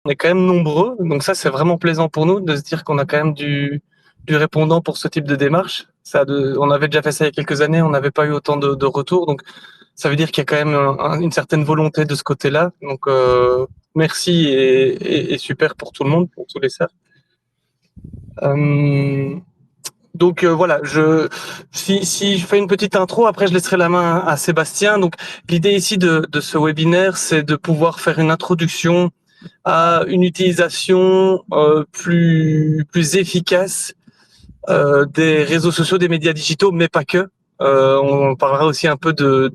on est quand même nombreux, donc ça c'est vraiment plaisant pour nous de se dire qu'on a quand même du répondant pour ce type de démarche. On avait déjà fait ça il y a quelques années, on n'avait pas eu autant de retours, donc ça veut dire qu'il y a quand même une certaine volonté de ce côté-là. Donc merci et super pour tout le monde, pour tous les cercles. Donc voilà, si je fais une petite intro, après je laisserai la main à Sébastien. Donc l'idée ici de ce webinaire, c'est de pouvoir faire une introduction à une utilisation plus efficace des réseaux sociaux, des médias digitaux, mais pas que. On parlera aussi un peu de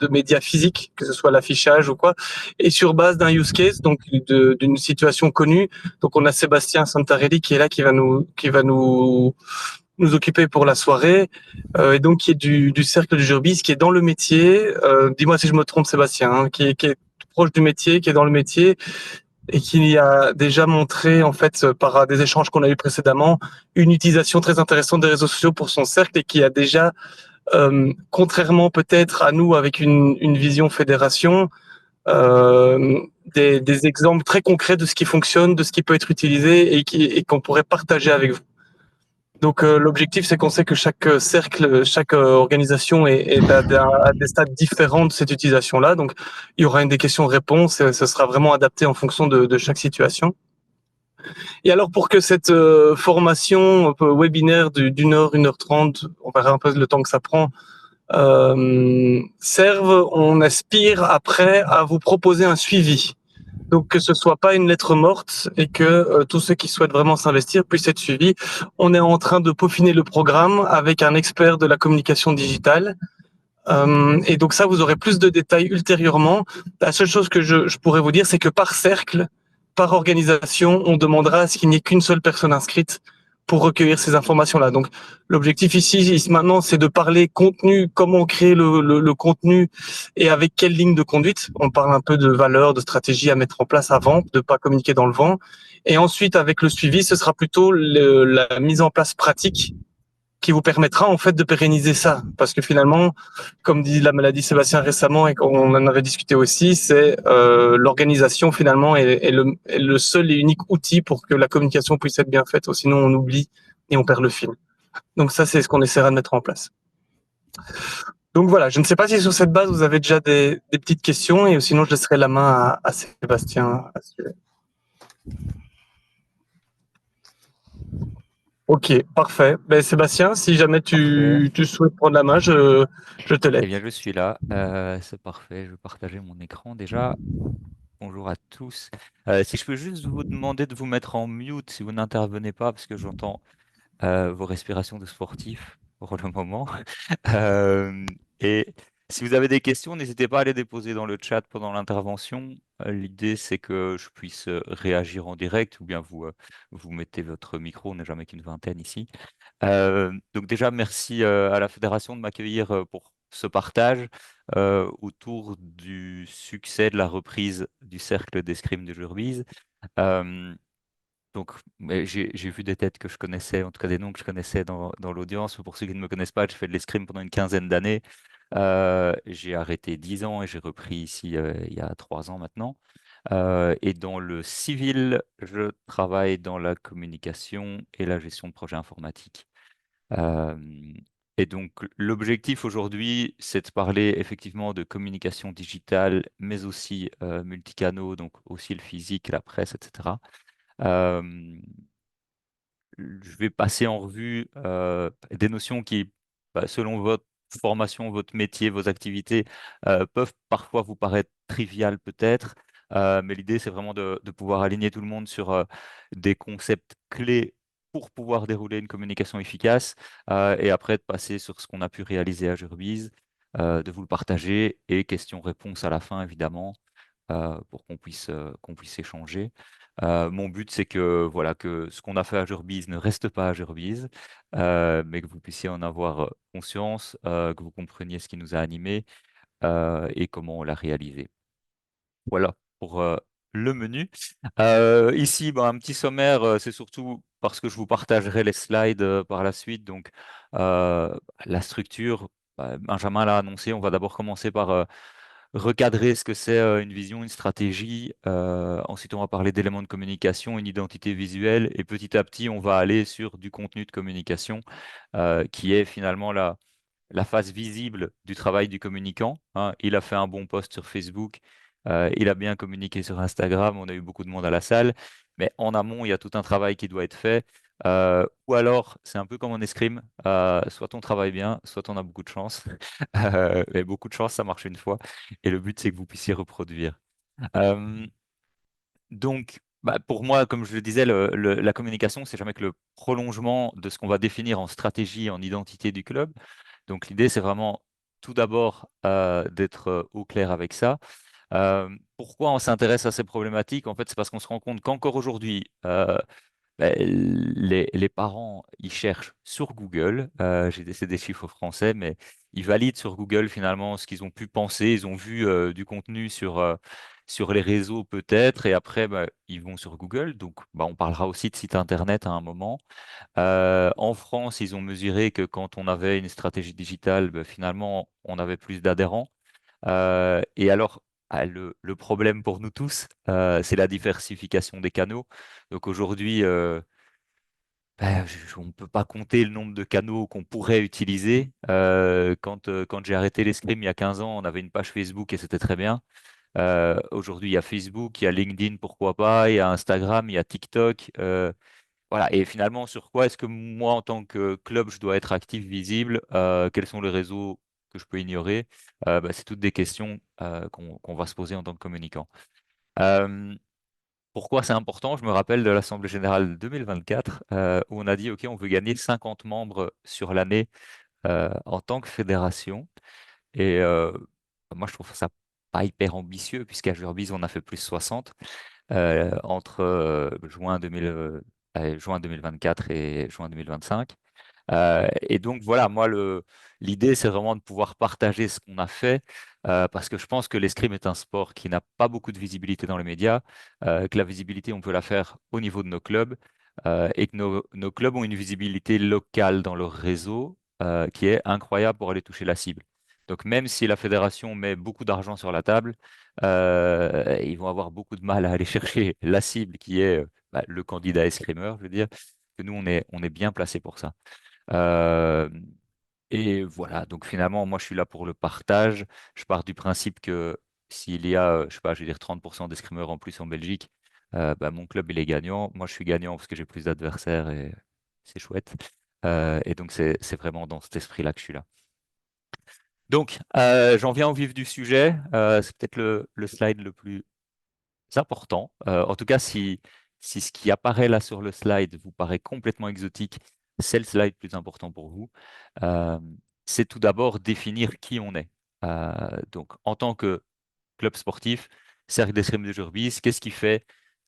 médias physiques, que ce soit l'affichage ou quoi, et sur base d'un use case, donc d'une situation connue. Donc on a Sébastien Santarelli qui est là, qui va nous occuper pour la soirée, et donc qui est du cercle du Jurbis, qui est dans le métier. Dis-moi si je me trompe, Sébastien, hein, qui est proche du métier, qui est dans le métier et qui a déjà montré, en fait, par des échanges qu'on a eu précédemment, une utilisation très intéressante des réseaux sociaux pour son cercle et qui a déjà, contrairement peut-être à nous avec une vision fédération, euh, des exemples très concrets de ce qui fonctionne, de ce qui peut être utilisé et qu'on pourrait partager avec vous. Donc l'objectif, c'est qu'on sait que chaque cercle, chaque organisation est à des stades différents de cette utilisation-là. Donc il y aura des questions-réponses et ce sera vraiment adapté en fonction de chaque situation. Et alors pour que cette formation webinaire d'une heure, 1h30, on verra un peu le temps que ça prend, serve, on aspire après à vous proposer un suivi. Donc que ce soit pas une lettre morte et que tous ceux qui souhaitent vraiment s'investir puissent être suivis. On est en train de peaufiner le programme avec un expert de la communication digitale. Et donc ça, vous aurez plus de détails ultérieurement. La seule chose que je pourrais vous dire, c'est que par cercle, par organisation, on demandera à ce qu'il n'y ait qu'une seule personne inscrite pour recueillir ces informations-là. Donc l'objectif ici maintenant, c'est de parler contenu, comment créer le contenu et avec quelle ligne de conduite. On parle un peu de valeurs, de stratégies à mettre en place avant, de pas communiquer dans le vent. Et ensuite, avec le suivi, ce sera plutôt la mise en place pratique qui vous permettra en fait de pérenniser ça. Parce que finalement, comme dit la maladie Sébastien récemment et qu'on en avait discuté aussi, c'est l'organisation finalement est le seul et unique outil pour que la communication puisse être bien faite. Sinon, on oublie et on perd le fil. Donc ça, c'est ce qu'on essaiera de mettre en place. Donc voilà, je ne sais pas si sur cette base, vous avez déjà des petites questions et sinon, je laisserai la main à Sébastien à ce sujet. Ok, parfait. Ben, Sébastien, si jamais Parfait. tu souhaites prendre la main, je te laisse. Eh bien, je suis là. C'est parfait. Je vais partager mon écran déjà. Bonjour à tous. Si je peux juste vous demander de vous mettre en mute si vous n'intervenez pas, parce que j'entends vos respirations de sportifs pour le moment. Et si vous avez des questions, n'hésitez pas à les déposer dans le chat pendant l'intervention. L'idée, c'est que je puisse réagir en direct ou bien vous mettez votre micro. On n'est jamais qu'une vingtaine ici. Donc déjà, merci à la fédération de m'accueillir pour ce partage autour du succès de la reprise du cercle d'escrime de Jurbise. Euh, donc, mais j'ai vu des têtes que je connaissais, en tout cas des noms que je connaissais dans l'audience. Pour ceux qui ne me connaissent pas, j'ai fait de l'escrime pendant une quinzaine d'années. J'ai arrêté 10 ans et j'ai repris ici il y a 3 ans maintenant. Et dans le civil, je travaille dans la communication et la gestion de projets informatiques. Euh, et donc, l'objectif aujourd'hui, c'est de parler effectivement de communication digitale, mais aussi multicanaux, donc aussi le physique, la presse, etc. Euh, je vais passer en revue des notions qui, selon votre formation, votre métier, vos activités, peuvent parfois vous paraître triviales peut-être, mais l'idée, c'est vraiment de pouvoir aligner tout le monde sur des concepts clés pour pouvoir dérouler une communication efficace, et après de passer sur ce qu'on a pu réaliser à Jurbise, de vous le partager, et questions-réponses à la fin, évidemment, pour qu'on puisse échanger. Mon but, c'est que, voilà, que ce qu'on a fait à Jurbise ne reste pas à Jurbise, mais que vous puissiez en avoir conscience, que vous compreniez ce qui nous a animés et comment on l'a réalisé. Voilà pour le menu. Ici, ben, un petit sommaire, c'est surtout parce que je vous partagerai les slides par la suite. Donc, la structure, Benjamin l'a annoncé, on va d'abord commencer par recadrer ce que c'est une vision, une stratégie. Ensuite, on va parler d'éléments de communication, une identité visuelle. Et petit à petit, on va aller sur du contenu de communication, qui est finalement la face visible du travail du communicant, hein. Il a fait un bon post sur Facebook, il a bien communiqué sur Instagram, on a eu beaucoup de monde à la salle, mais en amont, il y a tout un travail qui doit être fait. Ou alors, c'est un peu comme en escrime, soit on travaille bien, soit on a beaucoup de chance. Mais beaucoup de chance, ça marche une fois. Et le but, c'est que vous puissiez reproduire. Euh, donc, bah, pour moi, comme je le disais, la communication, c'est jamais que le prolongement de ce qu'on va définir en stratégie, en identité du club. Donc l'idée, c'est vraiment tout d'abord d'être au clair avec ça. Pourquoi on s'intéresse à ces problématiques? En fait, c'est parce qu'on se rend compte qu'encore aujourd'hui, ben, les parents, ils cherchent sur Google, c'est des chiffres français, mais ils valident sur Google finalement ce qu'ils ont pu penser. Ils ont vu du contenu sur les réseaux peut-être, et après, ben, ils vont sur Google. Donc, ben, on parlera aussi de site internet à un moment. En France, ils ont mesuré que quand on avait une stratégie digitale, ben, finalement, on avait plus d'adhérents. Et alors, le problème pour nous tous, c'est la diversification des canaux. Donc aujourd'hui, ben, on ne peut pas compter le nombre de canaux qu'on pourrait utiliser. Quand j'ai arrêté l'escrime il y a 15 ans, on avait une page Facebook et c'était très bien. Aujourd'hui, il y a Facebook, il y a LinkedIn, pourquoi pas, il y a Instagram, il y a TikTok. Voilà. Et finalement, sur quoi est-ce que moi, en tant que club, je dois être actif, visible? Quels sont les réseaux que je peux ignorer? Bah, c'est toutes des questions qu'on va se poser en tant que communicant. Euh, Pourquoi c'est important? Je me rappelle de l'Assemblée générale 2024 où on a dit, OK, on veut gagner 50 membres sur l'année en tant que fédération. Et moi, je trouve ça pas hyper ambitieux puisqu'à Jurbise, on a fait plus 60 entre juin 2024 et juin 2025. Et donc voilà, moi l'idée c'est vraiment de pouvoir partager ce qu'on a fait parce que je pense que l'escrime est un sport qui n'a pas beaucoup de visibilité dans les médias, que la visibilité on peut la faire au niveau de nos clubs et que nos clubs ont une visibilité locale dans leur réseau qui est incroyable pour aller toucher la cible. Donc même si la fédération met beaucoup d'argent sur la table, ils vont avoir beaucoup de mal à aller chercher la cible qui est bah, le candidat escrimeur, je veux dire, que nous on est bien placé pour ça. Euh, et voilà, donc finalement, moi je suis là pour le partage. Je pars du principe que s'il y a, je sais pas, je vais dire 30% d'escrimeurs en plus en Belgique, bah, mon club il est gagnant. Moi je suis gagnant parce que j'ai plus d'adversaires et c'est chouette. Et donc c'est vraiment dans cet esprit-là que je suis là. Donc j'en viens au vif du sujet. C'est peut-être le slide le plus important. En tout cas, si ce qui apparaît là sur le slide vous paraît complètement exotique, c'est le slide plus important pour vous. Euh, c'est tout d'abord définir qui on est. Donc, en tant que club sportif, Cercle d'escrime de Jurbise, qu'est-ce qui fait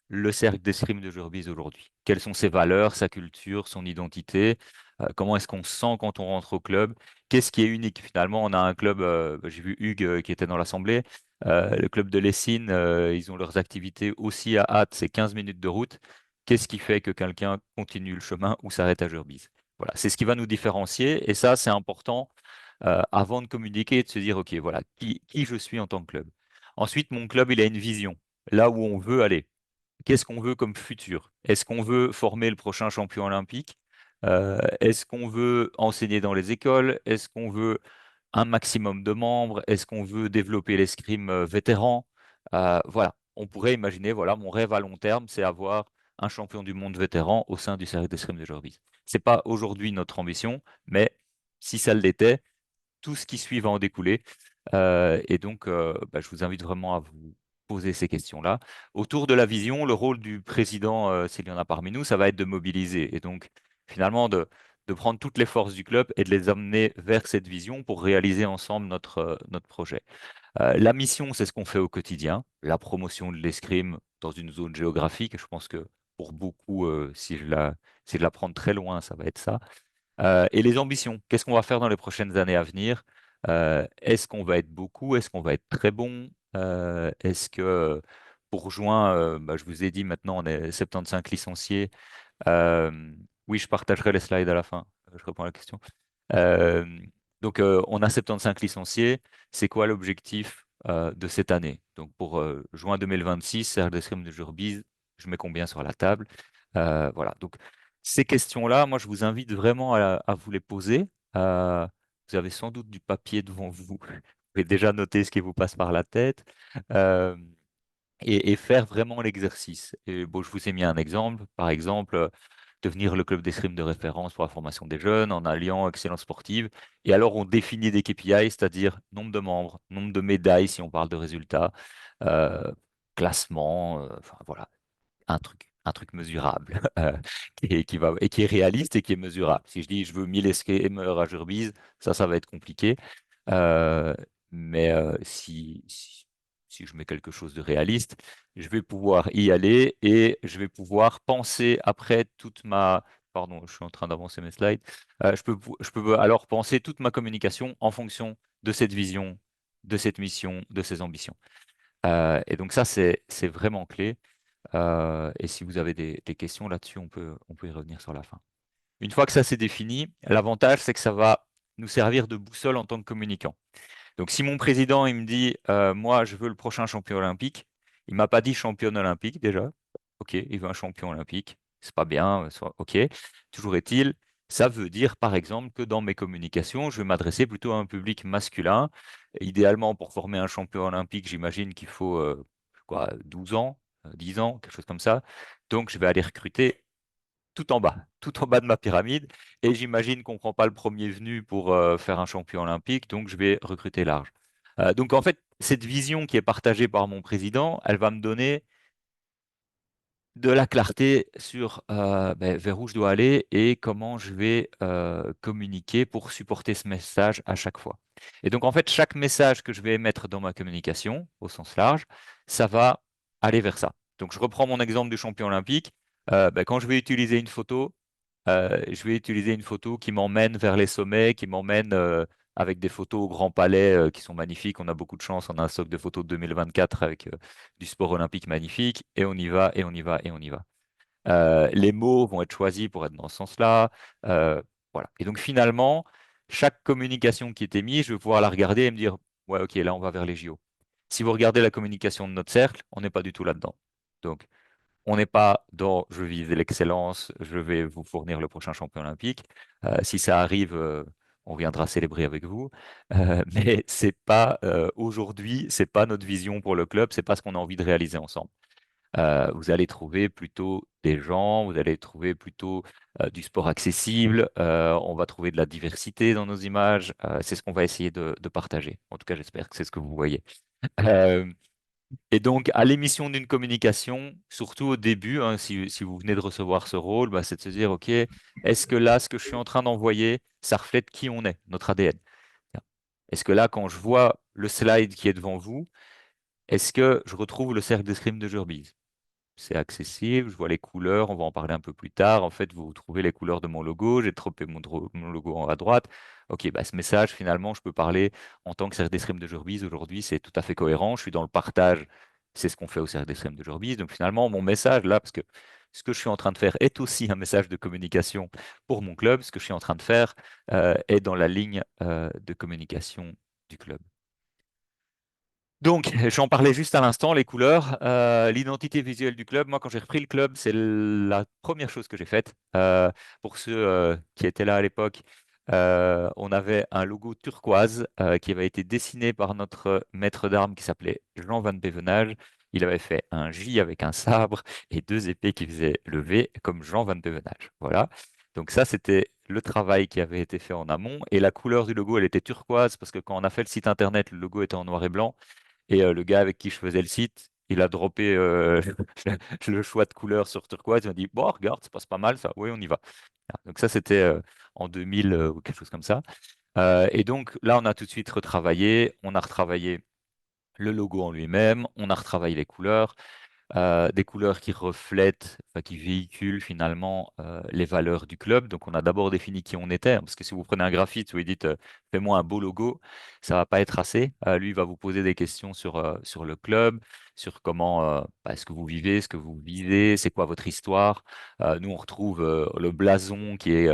le cercle d'escrime de Jurbise aujourd'hui? Quelles sont ses valeurs, sa culture, son identité? Comment est-ce qu'on se sent quand on rentre au club? Qu'est-ce qui est unique? Finalement, on a un club, j'ai vu Hugues qui était dans l'assemblée, le club de Lessines, ils ont leurs activités aussi à hâte, c'est 15 minutes de route. Qu'est-ce qui fait que quelqu'un continue le chemin ou s'arrête à Jurbise? Voilà, c'est ce qui va nous différencier et ça, c'est important avant de communiquer et de se dire, OK, voilà, qui je suis en tant que club. Ensuite, mon club, il a une vision, là où on veut aller. Qu'est-ce qu'on veut comme futur? Est-ce qu'on veut former le prochain champion olympique? Est-ce qu'on veut enseigner dans les écoles? Est-ce qu'on veut un maximum de membres? Est-ce qu'on veut développer l'escrime vétéran? Voilà, on pourrait imaginer, voilà, mon rêve à long terme, c'est avoir un champion du monde vétéran au sein du cercle d'escrime de Jurbise. C'est pas aujourd'hui notre ambition, mais si ça l'était, tout ce qui suit va en découler. Et donc, bah, je vous invite vraiment à vous poser ces questions-là. Autour de la vision, le rôle du président, s'il y en a parmi nous, ça va être de mobiliser. Et donc, finalement, de prendre toutes les forces du club et de les amener vers cette vision pour réaliser ensemble notre projet. La mission, c'est ce qu'on fait au quotidien, la promotion de l'escrime dans une zone géographique. Je pense que pour beaucoup, si je la prends de très loin, ça va être ça. Et les ambitions, qu'est-ce qu'on va faire dans les prochaines années à venir? Est-ce qu'on va être beaucoup? Est-ce qu'on va être très bon? Est-ce que pour juin, bah, je vous ai dit maintenant, on est 75 licenciés. Oui, je partagerai les slides à la fin. Je réponds à la question. Euh, donc, on a 75 licenciés. C'est quoi l'objectif de cette année. Donc pour juin 2026, Cercle d'escrime de Jurbise, je mets combien sur la table? Voilà. Donc ces questions-là, moi, je vous invite vraiment à vous les poser. Euh, Vous avez sans doute du papier devant vous. Vous pouvez déjà noter ce qui vous passe par la tête. Euh, et faire vraiment l'exercice. Et bon, je vous ai mis un exemple, par exemple, devenir le club d'escrime de référence pour la formation des jeunes en alliant excellence sportive. Et alors, on définit des KPI, c'est-à-dire nombre de membres, nombre de médailles si on parle de résultats, euh, classement, enfin voilà, un truc mesurable qui est réaliste et qui est mesurable. Si je dis je veux 1000 escrimeurs à Jurbise, ça va être compliqué. Euh, mais si je mets quelque chose de réaliste, je vais pouvoir y aller et je vais pouvoir penser après toute ma... Pardon, je suis en train d'avancer mes slides. Je peux alors penser toute ma communication en fonction de cette vision, de cette mission, de ces ambitions. Et donc ça, c'est vraiment clé. Et si vous avez des questions là-dessus, on peut y revenir sur la fin. Une fois que ça c'est défini, l'avantage, c'est que ça va nous servir de boussole en tant que communicant. Donc, si mon président, il me dit, moi, je veux le prochain champion olympique, il m'a pas dit championne olympique déjà. OK, il veut un champion olympique. C'est pas bien, OK. Toujours est-il, ça veut dire, par exemple, que dans mes communications, je vais m'adresser plutôt à un public masculin. Idéalement, pour former un champion olympique, j'imagine qu'il faut, quoi, 12 ans, 10 ans, quelque chose comme ça. Donc, je vais aller recruter tout en bas de ma pyramide. Et j'imagine qu'on ne prend pas le premier venu pour faire un champion olympique, donc je vais recruter large. Donc en fait, cette vision qui est partagée par mon président, elle va me donner de la clarté sur vers où je dois aller et comment je vais communiquer pour supporter ce message à chaque fois. Et donc en fait, chaque message que je vais émettre dans ma communication, au sens large, ça va aller vers ça. Donc je reprends mon exemple du champion olympique. Quand je vais utiliser une photo, je vais utiliser une photo qui m'emmène vers les sommets, qui m'emmène avec des photos au Grand Palais qui sont magnifiques. On a beaucoup de chance, on a un stock de photos de 2024 avec du sport olympique magnifique, et on y va, et on y va, et on y va. Les mots vont être choisis pour être dans ce sens-là. Voilà. Et donc finalement, chaque communication qui est émise, je vais pouvoir la regarder et me dire, ouais, ok, là on va vers les JO. Si vous regardez la communication de notre cercle, on n'est pas du tout là-dedans. Donc, on n'est pas dans je vise l'excellence, je vais vous fournir le prochain champion olympique. Si ça arrive, on viendra célébrer avec vous. Mais c'est pas aujourd'hui, c'est pas notre vision pour le club, c'est pas ce qu'on a envie de réaliser ensemble. Vous allez trouver plutôt des gens, vous allez trouver plutôt du sport accessible, on va trouver de la diversité dans nos images. C'est ce qu'on va essayer de partager. En tout cas, j'espère que c'est ce que vous voyez. Euh, et donc, à l'émission d'une communication, surtout au début, hein, si vous venez de recevoir ce rôle, bah, c'est de se dire, OK, est-ce que là, ce que je suis en train d'envoyer, ça reflète qui on est, notre ADN? Est-ce que là, quand je vois le slide qui est devant vous, est-ce que je retrouve le cercle d'escrime de Jurbise? C'est accessible, je vois les couleurs, on va en parler un peu plus tard. En fait, vous trouvez les couleurs de mon logo, j'ai tropé mon logo à droite. Ok, bah, ce message, finalement, je peux parler en tant que cercle d'escrime de Jurbise. Aujourd'hui, c'est tout à fait cohérent. Je suis dans le partage, c'est ce qu'on fait au cercle d'escrime de Jurbise. Donc finalement, mon message là, parce que ce que je suis en train de faire est aussi un message de communication pour mon club, ce que je suis en train de faire est dans la ligne de communication du club. Donc, j'en parlais juste à l'instant, les couleurs, l'identité visuelle du club. Moi, quand j'ai repris le club, c'est la première chose que j'ai faite. Pour ceux qui étaient là à l'époque, on avait un logo turquoise qui avait été dessiné par notre maître d'armes qui s'appelait Jean Van Bevenage. Il avait fait un J avec un sabre et deux épées qui faisaient le V comme Jean Van Bevenage. Voilà. Donc ça, c'était le travail qui avait été fait en amont. Et la couleur du logo, elle était turquoise parce que quand on a fait le site internet, le logo était en noir et blanc. Et le gars avec qui je faisais le site, il a droppé le choix de couleur sur turquoise. Il m'a dit, bon, regarde, ça passe pas mal, ça. Oui, on y va. Ah, donc ça, c'était en 2000 ou quelque chose comme ça. Et donc là, on a tout de suite retravaillé. On a retravaillé le logo en lui-même. On a retravaillé les couleurs des couleurs qui reflètent, enfin, qui véhiculent finalement les valeurs du club. Donc, on a d'abord défini qui on était, hein, parce que si vous prenez un graphite où vous dites fais-moi un beau logo, ça va pas être assez. Lui, il va vous poser des questions sur le club, sur comment est-ce que vous vivez, ce que vous vivez, c'est quoi votre histoire. Nous, on retrouve le blason qui est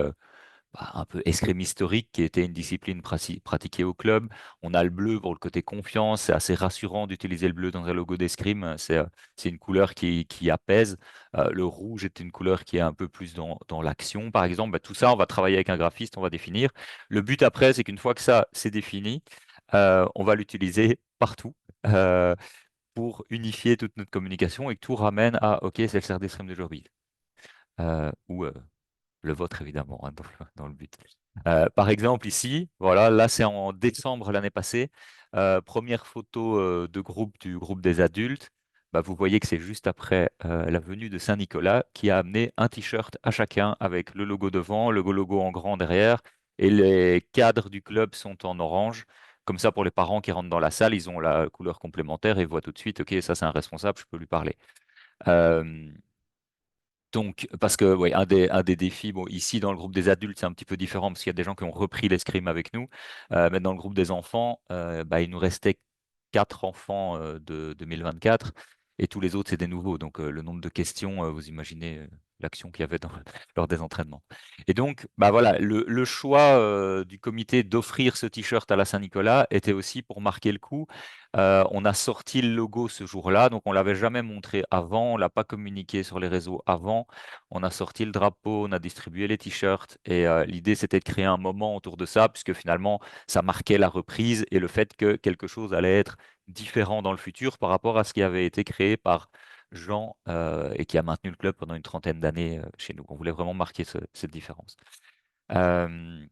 un peu escrime historique qui était une discipline pratiquée au club. On a le bleu pour le côté confiance. C'est assez rassurant d'utiliser le bleu dans un logo d'escrime. C'est une couleur qui apaise. Le rouge est une couleur qui est un peu plus dans l'action, par exemple. Tout ça, on va travailler avec un graphiste, on va définir. Le but après, c'est qu'une fois que ça c'est défini, on va l'utiliser partout. Pour unifier toute notre communication et que tout ramène à OK, c'est le CERD d'escrime de Jorville. Ou le vôtre évidemment, hein, dans le but. Par exemple ici, voilà, là c'est en décembre l'année passée, première photo de groupe du groupe des adultes. Vous voyez que c'est juste après la venue de Saint-Nicolas qui a amené un t-shirt à chacun avec le logo devant, le logo en grand derrière, et les cadres du club sont en orange. Comme ça, pour les parents qui rentrent dans la salle, ils ont la couleur complémentaire et voient tout de suite, OK, ça c'est un responsable, je peux lui parler. Euh, donc, parce que ouais, un des défis, bon, ici dans le groupe des adultes, c'est un petit peu différent parce qu'il y a des gens qui ont repris l'escrime avec nous. Mais dans le groupe des enfants, il nous restait 4 enfants de 2024 et tous les autres, c'est des nouveaux. Donc, le nombre de questions, vous imaginez l'action qu'il y avait lors des entraînements. Et donc, voilà, le choix du comité d'offrir ce t-shirt à la Saint-Nicolas était aussi pour marquer le coup. On a sorti le logo ce jour-là, donc on l'avait jamais montré avant, on l'a pas communiqué sur les réseaux avant. On a sorti le drapeau, on a distribué les t-shirts et l'idée c'était de créer un moment autour de ça, puisque finalement ça marquait la reprise et le fait que quelque chose allait être différent dans le futur par rapport à ce qui avait été créé par Jean et qui a maintenu le club pendant une trentaine d'années chez nous. On voulait vraiment marquer cette différence. Euh,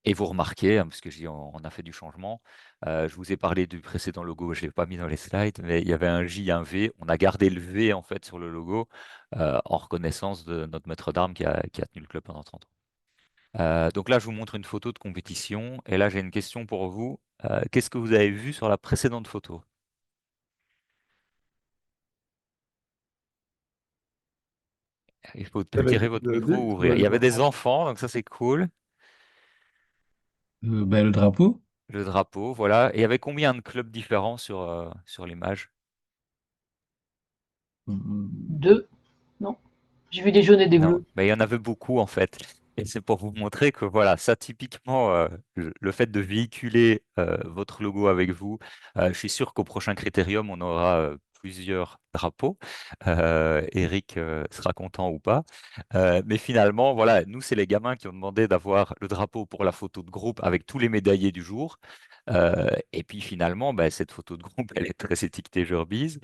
et vous remarquez, hein, parce que on a fait du changement, je vous ai parlé du précédent logo, je ne l'ai pas mis dans les slides, mais il y avait un J, un V. On a gardé le V en fait sur le logo en reconnaissance de notre maître d'armes qui a tenu le club pendant 30 ans. Donc là, je vous montre une photo de compétition. Et là, j'ai une question pour vous. Qu'est-ce que vous avez vu sur la précédente photo? Il faut Il y avait tirer votre des micro ou adultes ou ouvrir. Il y des avait des enfants? enfants, donc ça c'est cool. Le drapeau? Le drapeau, voilà. Et il y avait combien de clubs différents sur l'image? Hmm. Deux, non? J'ai vu des jaunes et des Non, bleus. il y en avait beaucoup en fait. Et c'est pour vous montrer que voilà, ça typiquement, le fait de véhiculer votre logo avec vous, je suis sûr qu'au prochain Critérium, on aura plusieurs drapeaux. Eric sera content ou pas. Mais finalement, voilà, nous, c'est les gamins qui ont demandé d'avoir le drapeau pour la photo de groupe avec tous les médaillés du jour. Et puis finalement, cette photo de groupe, elle est très étiquetée Gerbise.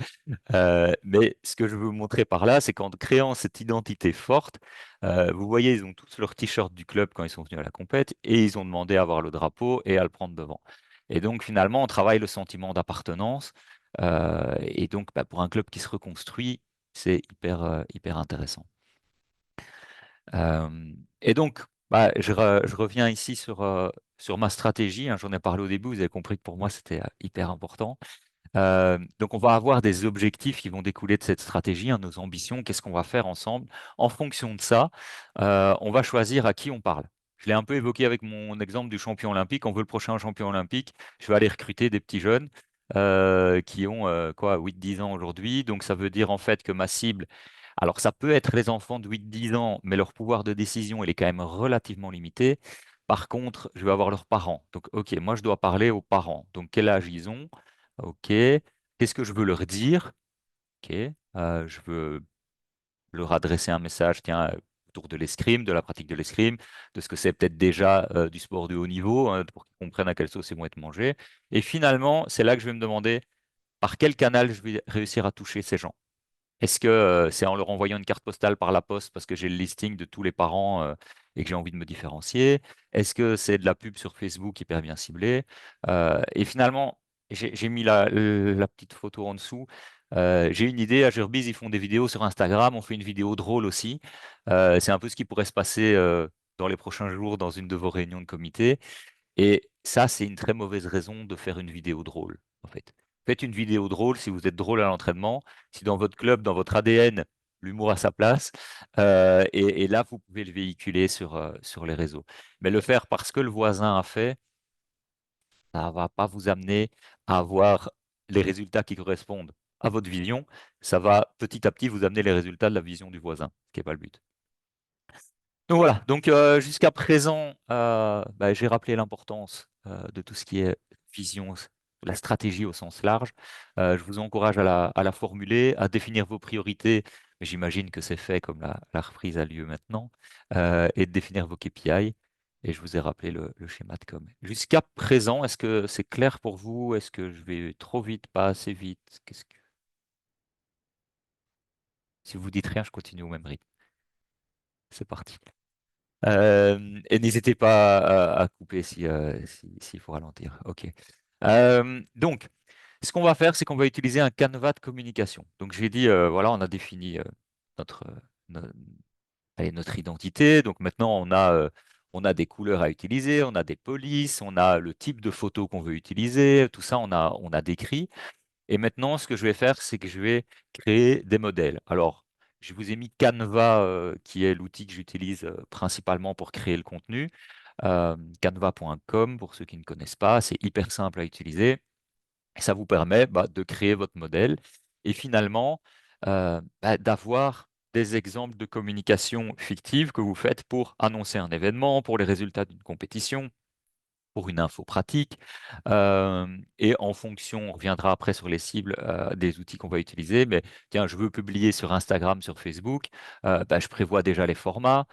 Mais ce que je veux vous montrer par là, c'est qu'en créant cette identité forte, vous voyez, ils ont tous leur t-shirt du club quand ils sont venus à la compète et ils ont demandé à avoir le drapeau et à le prendre devant. Et donc finalement, on travaille le sentiment d'appartenance. Et donc, pour un club qui se reconstruit, c'est hyper intéressant. Et donc, je reviens ici sur ma stratégie, hein. J'en ai parlé au début, vous avez compris que pour moi, c'était hyper important. Donc, on va avoir des objectifs qui vont découler de cette stratégie, hein, nos ambitions, qu'est-ce qu'on va faire ensemble. En fonction de ça, on va choisir à qui on parle. Je l'ai un peu évoqué avec mon exemple du champion olympique. On veut le prochain champion olympique. Je vais aller recruter des petits jeunes qui ont 8-10 ans aujourd'hui. Donc, ça veut dire en fait que ma cible, alors ça peut être les enfants de 8-10 ans, mais leur pouvoir de décision, il est quand même relativement limité. Par contre, je vais avoir leurs parents. Donc, OK, moi, je dois parler aux parents. Donc, quel âge ils ont? OK. Qu'est-ce que je veux leur dire? OK. Je veux leur adresser un message, tiens, autour de l'escrime, de la pratique de l'escrime, de ce que c'est peut-être déjà du sport de haut niveau, hein, pour qu'ils comprennent à quelle sauce ils vont être mangés. Et finalement, c'est là que je vais me demander par quel canal je vais réussir à toucher ces gens. Est-ce que c'est en leur envoyant une carte postale par la poste parce que j'ai le listing de tous les parents et que j'ai envie de me différencier? Est-ce que c'est de la pub sur Facebook hyper bien ciblée? Et finalement, j'ai mis la petite photo en dessous. J'ai une idée, à Gerbiz, ils font des vidéos sur Instagram, on fait une vidéo drôle aussi. C'est un peu ce qui pourrait se passer dans les prochains jours dans une de vos réunions de comité. Et ça, c'est une très mauvaise raison de faire une vidéo drôle, en fait. Faites une vidéo drôle si vous êtes drôle à l'entraînement, si dans votre club, dans votre ADN, l'humour a sa place, et là, vous pouvez le véhiculer sur les réseaux. Mais le faire parce que le voisin a fait, ça ne va pas vous amener à avoir les résultats qui correspondent à votre vision. Ça va petit à petit vous amener les résultats de la vision du voisin, ce qui n'est pas le but. Donc voilà, donc jusqu'à présent, j'ai rappelé l'importance de tout ce qui est vision, la stratégie au sens large. Je vous encourage à la formuler, à définir vos priorités, mais j'imagine que c'est fait comme la reprise a lieu maintenant, et de définir vos KPI. Et je vous ai rappelé le schéma de com. Jusqu'à présent, est-ce que c'est clair pour vous? Est-ce que je vais trop vite, pas assez vite? Si vous dites rien, je continue au même rythme. C'est parti. Et n'hésitez pas à couper s'il faut ralentir. OK. Donc, ce qu'on va faire, c'est qu'on va utiliser un canevas de communication. Donc, j'ai dit, voilà, on a défini notre, no- allez, notre identité. Donc, maintenant, on a des couleurs à utiliser, on a des polices, on a le type de photo qu'on veut utiliser. Tout ça, on a décrit. Et maintenant, ce que je vais faire, c'est que je vais créer des modèles. Alors, je vous ai mis Canva, qui est l'outil que j'utilise principalement pour créer le contenu. Canva.com, pour ceux qui ne connaissent pas, c'est hyper simple à utiliser. Et ça vous permet de créer votre modèle et finalement d'avoir des exemples de communication fictive que vous faites pour annoncer un événement, pour les résultats d'une compétition, pour une info pratique. Et en fonction, on reviendra après sur les cibles des outils qu'on va utiliser. Mais tiens, je veux publier sur Instagram, sur Facebook, je prévois déjà les formats.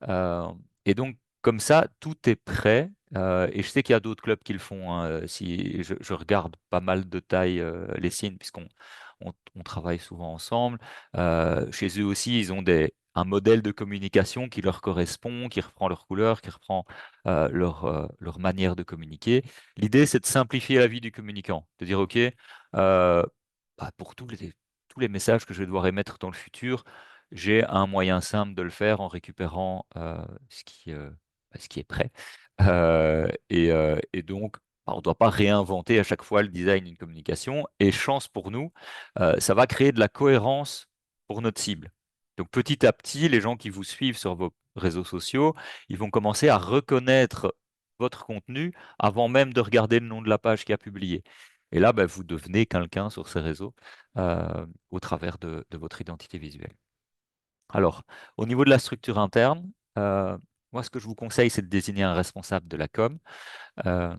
Euh, et donc, comme ça, tout est prêt. Et je sais qu'il y a d'autres clubs qui le font, hein. Si je regarde pas mal de taille les signes, puisqu'on on travaille souvent ensemble. Chez eux aussi, ils ont un modèle de communication qui leur correspond, qui reprend leur couleur, qui reprend leur manière de communiquer. L'idée, c'est de simplifier la vie du communicant, de dire, OK, pour tous les messages que je vais devoir émettre dans le futur, j'ai un moyen simple de le faire en récupérant ce qui est prêt. Et donc, on ne doit pas réinventer à chaque fois le design d'une communication. Et chance pour nous, ça va créer de la cohérence pour notre cible. Donc petit à petit, les gens qui vous suivent sur vos réseaux sociaux, ils vont commencer à reconnaître votre contenu avant même de regarder le nom de la page qui a publié. Et là, vous devenez quelqu'un sur ces réseaux au travers de votre identité visuelle. Alors, au niveau de la structure interne, moi, ce que je vous conseille, c'est de désigner un responsable de la com. Euh,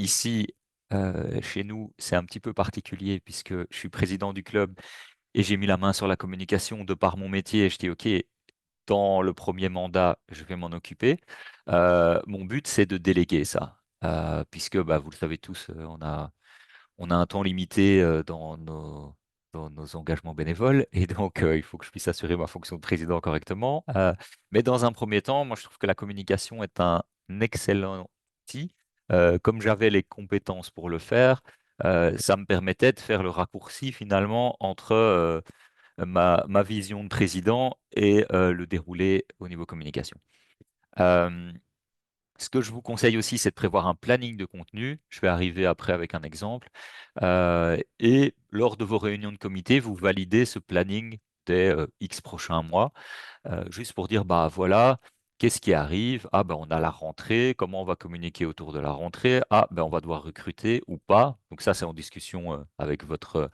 Ici, chez nous, c'est un petit peu particulier puisque je suis président du club et j'ai mis la main sur la communication de par mon métier. Et je dis, OK, dans le premier mandat, je vais m'en occuper. Mon but, c'est de déléguer ça, puisque vous le savez tous, on a un temps limité dans nos engagements bénévoles, et donc il faut que je puisse assurer ma fonction de président correctement. Mais dans un premier temps, moi, je trouve que la communication est un excellent outil. Comme j'avais les compétences pour le faire, ça me permettait de faire le raccourci finalement entre ma vision de président et le déroulé au niveau communication. Euh, Ce que je vous conseille aussi, c'est de prévoir un planning de contenu. Je vais arriver après avec un exemple. Et lors de vos réunions de comité, vous validez ce planning des X prochains mois, juste pour dire, voilà, qu'est-ce qui arrive? Ah, on a la rentrée, comment on va communiquer autour de la rentrée? Ah, on va devoir recruter ou pas. Donc ça, c'est en discussion avec votre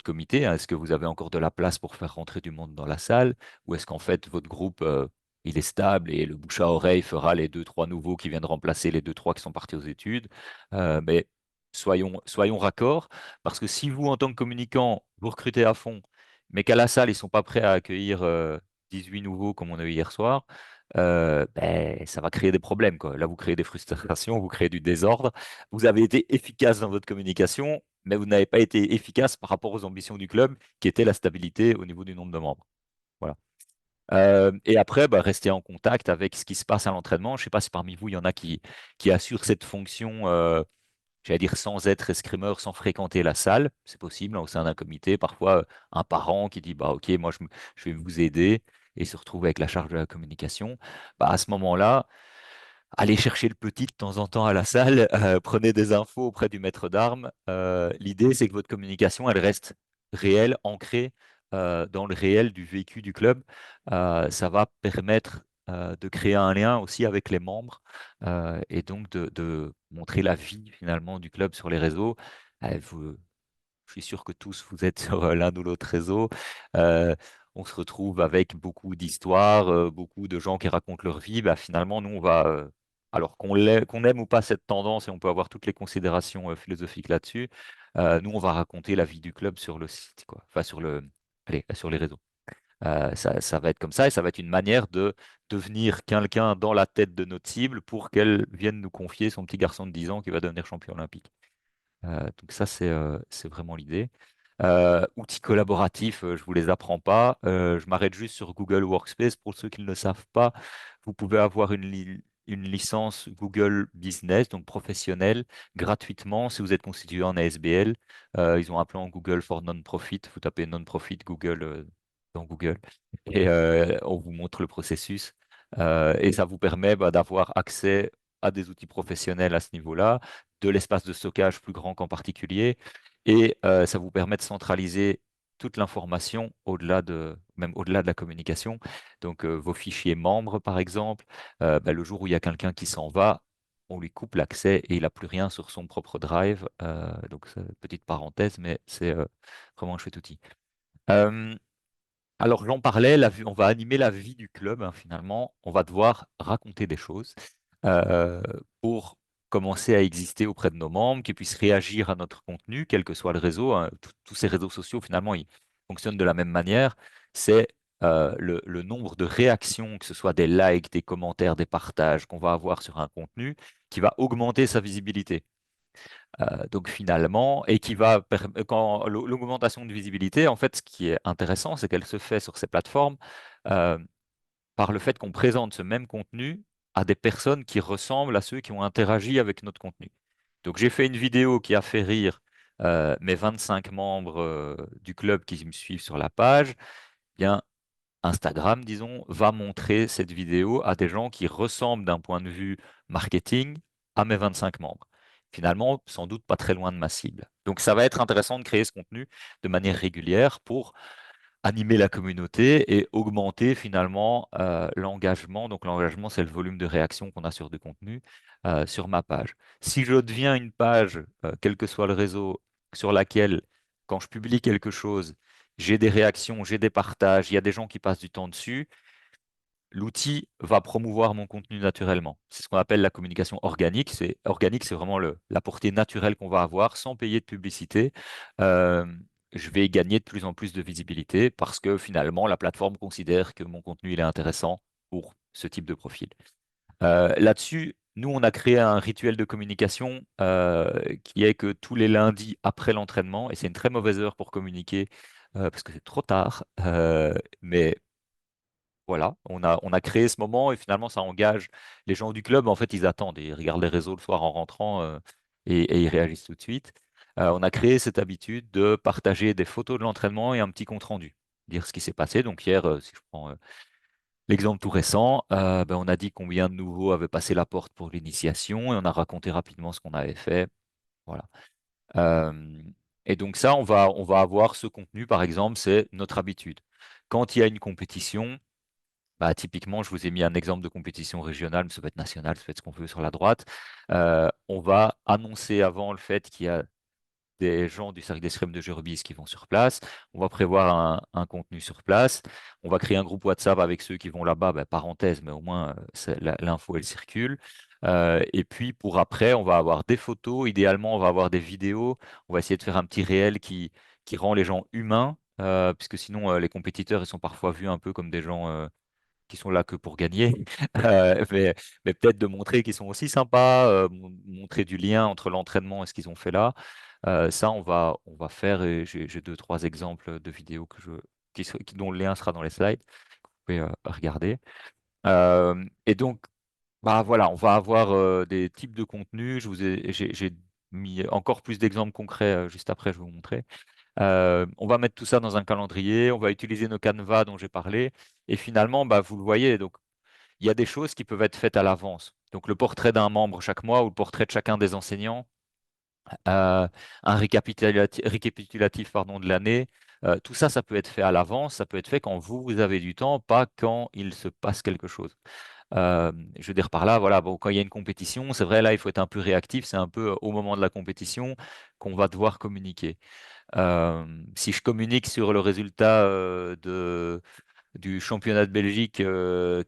comité, hein. Est-ce que vous avez encore de la place pour faire rentrer du monde dans la salle? Ou est-ce qu'en fait, votre groupe, il est stable et le bouche à oreille fera les deux, trois nouveaux qui viennent remplacer les deux, trois qui sont partis aux études? Mais soyons raccords, parce que si vous, en tant que communicant, vous recrutez à fond, mais qu'à la salle, ils ne sont pas prêts à accueillir 18 nouveaux comme on a eu hier soir, ça va créer des problèmes, quoi. Là, vous créez des frustrations, vous créez du désordre. Vous avez été efficace dans votre communication, mais vous n'avez pas été efficace par rapport aux ambitions du club, qui était la stabilité au niveau du nombre de membres. Voilà. Et après, rester en contact avec ce qui se passe à l'entraînement. Je ne sais pas si parmi vous, il y en a qui assurent cette fonction, j'allais dire sans être escrimeur, sans fréquenter la salle. C'est possible, hein, au sein d'un comité. Parfois, un parent qui dit, OK, moi, je vais vous aider et se retrouve avec la charge de la communication. À ce moment-là, allez chercher le petit de temps en temps à la salle, prenez des infos auprès du maître d'armes. L'idée, c'est que votre communication, elle reste réelle, ancrée dans le réel du vécu du club. Ça va permettre de créer un lien aussi avec les membres et donc de montrer la vie finalement du club sur les réseaux. Je suis sûr que tous vous êtes sur l'un ou l'autre réseau. Euh, on se retrouve avec beaucoup d'histoires, beaucoup de gens qui racontent leur vie. Bah, finalement, nous, on va, alors qu'on aime ou pas cette tendance, et on peut avoir toutes les considérations philosophiques là-dessus, nous, on va raconter la vie du club sur le site, quoi. Enfin, allez, sur les réseaux. Ça va être comme ça et ça va être une manière de devenir quelqu'un dans la tête de notre cible pour qu'elle vienne nous confier son petit garçon de 10 ans qui va devenir champion olympique. Donc ça, c'est vraiment l'idée. Outils collaboratifs, je vous les apprends pas. Je m'arrête juste sur Google Workspace. Pour ceux qui ne le savent pas, vous pouvez avoir une licence Google Business, donc professionnelle, gratuitement si vous êtes constitué en ASBL. Ils ont un plan Google for Non-Profit. Vous tapez Non-Profit Google dans Google et on vous montre le processus. Et ça vous permet d'avoir accès à des outils professionnels à ce niveau-là, de l'espace de stockage plus grand qu'en particulier, et ça vous permet de centraliser toute l'information même au-delà de la communication. Donc vos fichiers membres, par exemple, le jour où il y a quelqu'un qui s'en va, on lui coupe l'accès et il n'a plus rien sur son propre drive. Donc petite parenthèse, mais c'est vraiment un chouette outil. Alors, j'en parlais, on va animer la vie du club, hein, finalement. On va devoir raconter des choses euh, pour commencer à exister auprès de nos membres, qu'ils puissent réagir à notre contenu, quel que soit le réseau, hein. Tous ces réseaux sociaux, finalement, ils fonctionnent de la même manière. C'est le nombre de réactions, que ce soit des likes, des commentaires, des partages qu'on va avoir sur un contenu, qui va augmenter sa visibilité. Donc finalement, et qui va, quand l'augmentation de visibilité, en fait, ce qui est intéressant, c'est qu'elle se fait sur ces plateformes euh, par le fait qu'on présente ce même contenu à des personnes qui ressemblent à ceux qui ont interagi avec notre contenu. Donc j'ai fait une vidéo qui a fait rire mes 25 membres du club qui me suivent sur la page. Eh bien, Instagram, disons, va montrer cette vidéo à des gens qui ressemblent d'un point de vue marketing à mes 25 membres. Finalement, sans doute pas très loin de ma cible. Donc, ça va être intéressant de créer ce contenu de manière régulière pour animer la communauté et augmenter finalement l'engagement. Donc, l'engagement, c'est le volume de réactions qu'on a sur du contenu sur ma page. Si je deviens une page, quel que soit le réseau, sur laquelle, quand je publie quelque chose, j'ai des réactions, j'ai des partages, il y a des gens qui passent du temps dessus, l'outil va promouvoir mon contenu naturellement. C'est ce qu'on appelle la communication organique. Organique, c'est vraiment la portée naturelle qu'on va avoir sans payer de publicité. Euh, je vais gagner de plus en plus de visibilité parce que finalement, la plateforme considère que mon contenu il est intéressant pour ce type de profil. Là-dessus, nous, on a créé un rituel de communication qui est que tous les lundis après l'entraînement, et c'est une très mauvaise heure pour communiquer parce que c'est trop tard, mais voilà, on a créé ce moment et finalement, ça engage les gens du club. En fait, ils attendent et ils regardent les réseaux le soir en rentrant et ils réagissent tout de suite. On a créé cette habitude de partager des photos de l'entraînement et un petit compte-rendu, dire ce qui s'est passé. Donc hier, si je prends l'exemple tout récent, on a dit combien de nouveaux avaient passé la porte pour l'initiation et on a raconté rapidement ce qu'on avait fait. Voilà. Euh, et donc ça, on va avoir ce contenu, par exemple, c'est notre habitude. Quand il y a une compétition, typiquement, je vous ai mis un exemple de compétition régionale, mais ça peut être national, ça peut être ce qu'on veut sur la droite. On va annoncer avant le fait qu'il y a des gens du cercle d'escrime de Jurbis qui vont sur place. On va prévoir un contenu sur place. On va créer un groupe WhatsApp avec ceux qui vont là-bas, parenthèse, mais au moins l'info, elle circule. Et puis pour après, on va avoir des photos. Idéalement, on va avoir des vidéos. On va essayer de faire un petit réel qui rend les gens humains, puisque sinon, les compétiteurs, ils sont parfois vus un peu comme des gens qui sont là que pour gagner, mais peut-être de montrer qu'ils sont aussi sympas, montrer du lien entre l'entraînement et ce qu'ils ont fait là. Ça, on va faire, et j'ai deux, trois exemples de vidéos dont le lien sera dans les slides, que vous pouvez regarder. Et donc, voilà, on va avoir des types de contenus. J'ai mis encore plus d'exemples concrets juste après, je vais vous montrer. On va mettre tout ça dans un calendrier, on va utiliser nos canevas dont j'ai parlé, et finalement, vous le voyez, donc il y a des choses qui peuvent être faites à l'avance. Donc le portrait d'un membre chaque mois ou le portrait de chacun des enseignants, un récapitulatif, pardon, de l'année. Tout ça, ça peut être fait à l'avance, ça peut être fait quand vous avez du temps, pas quand il se passe quelque chose. Je veux dire par là, voilà, bon, quand il y a une compétition, c'est vrai, là, il faut être un peu réactif. C'est un peu au moment de la compétition qu'on va devoir communiquer. Si je communique sur le résultat du championnat de Belgique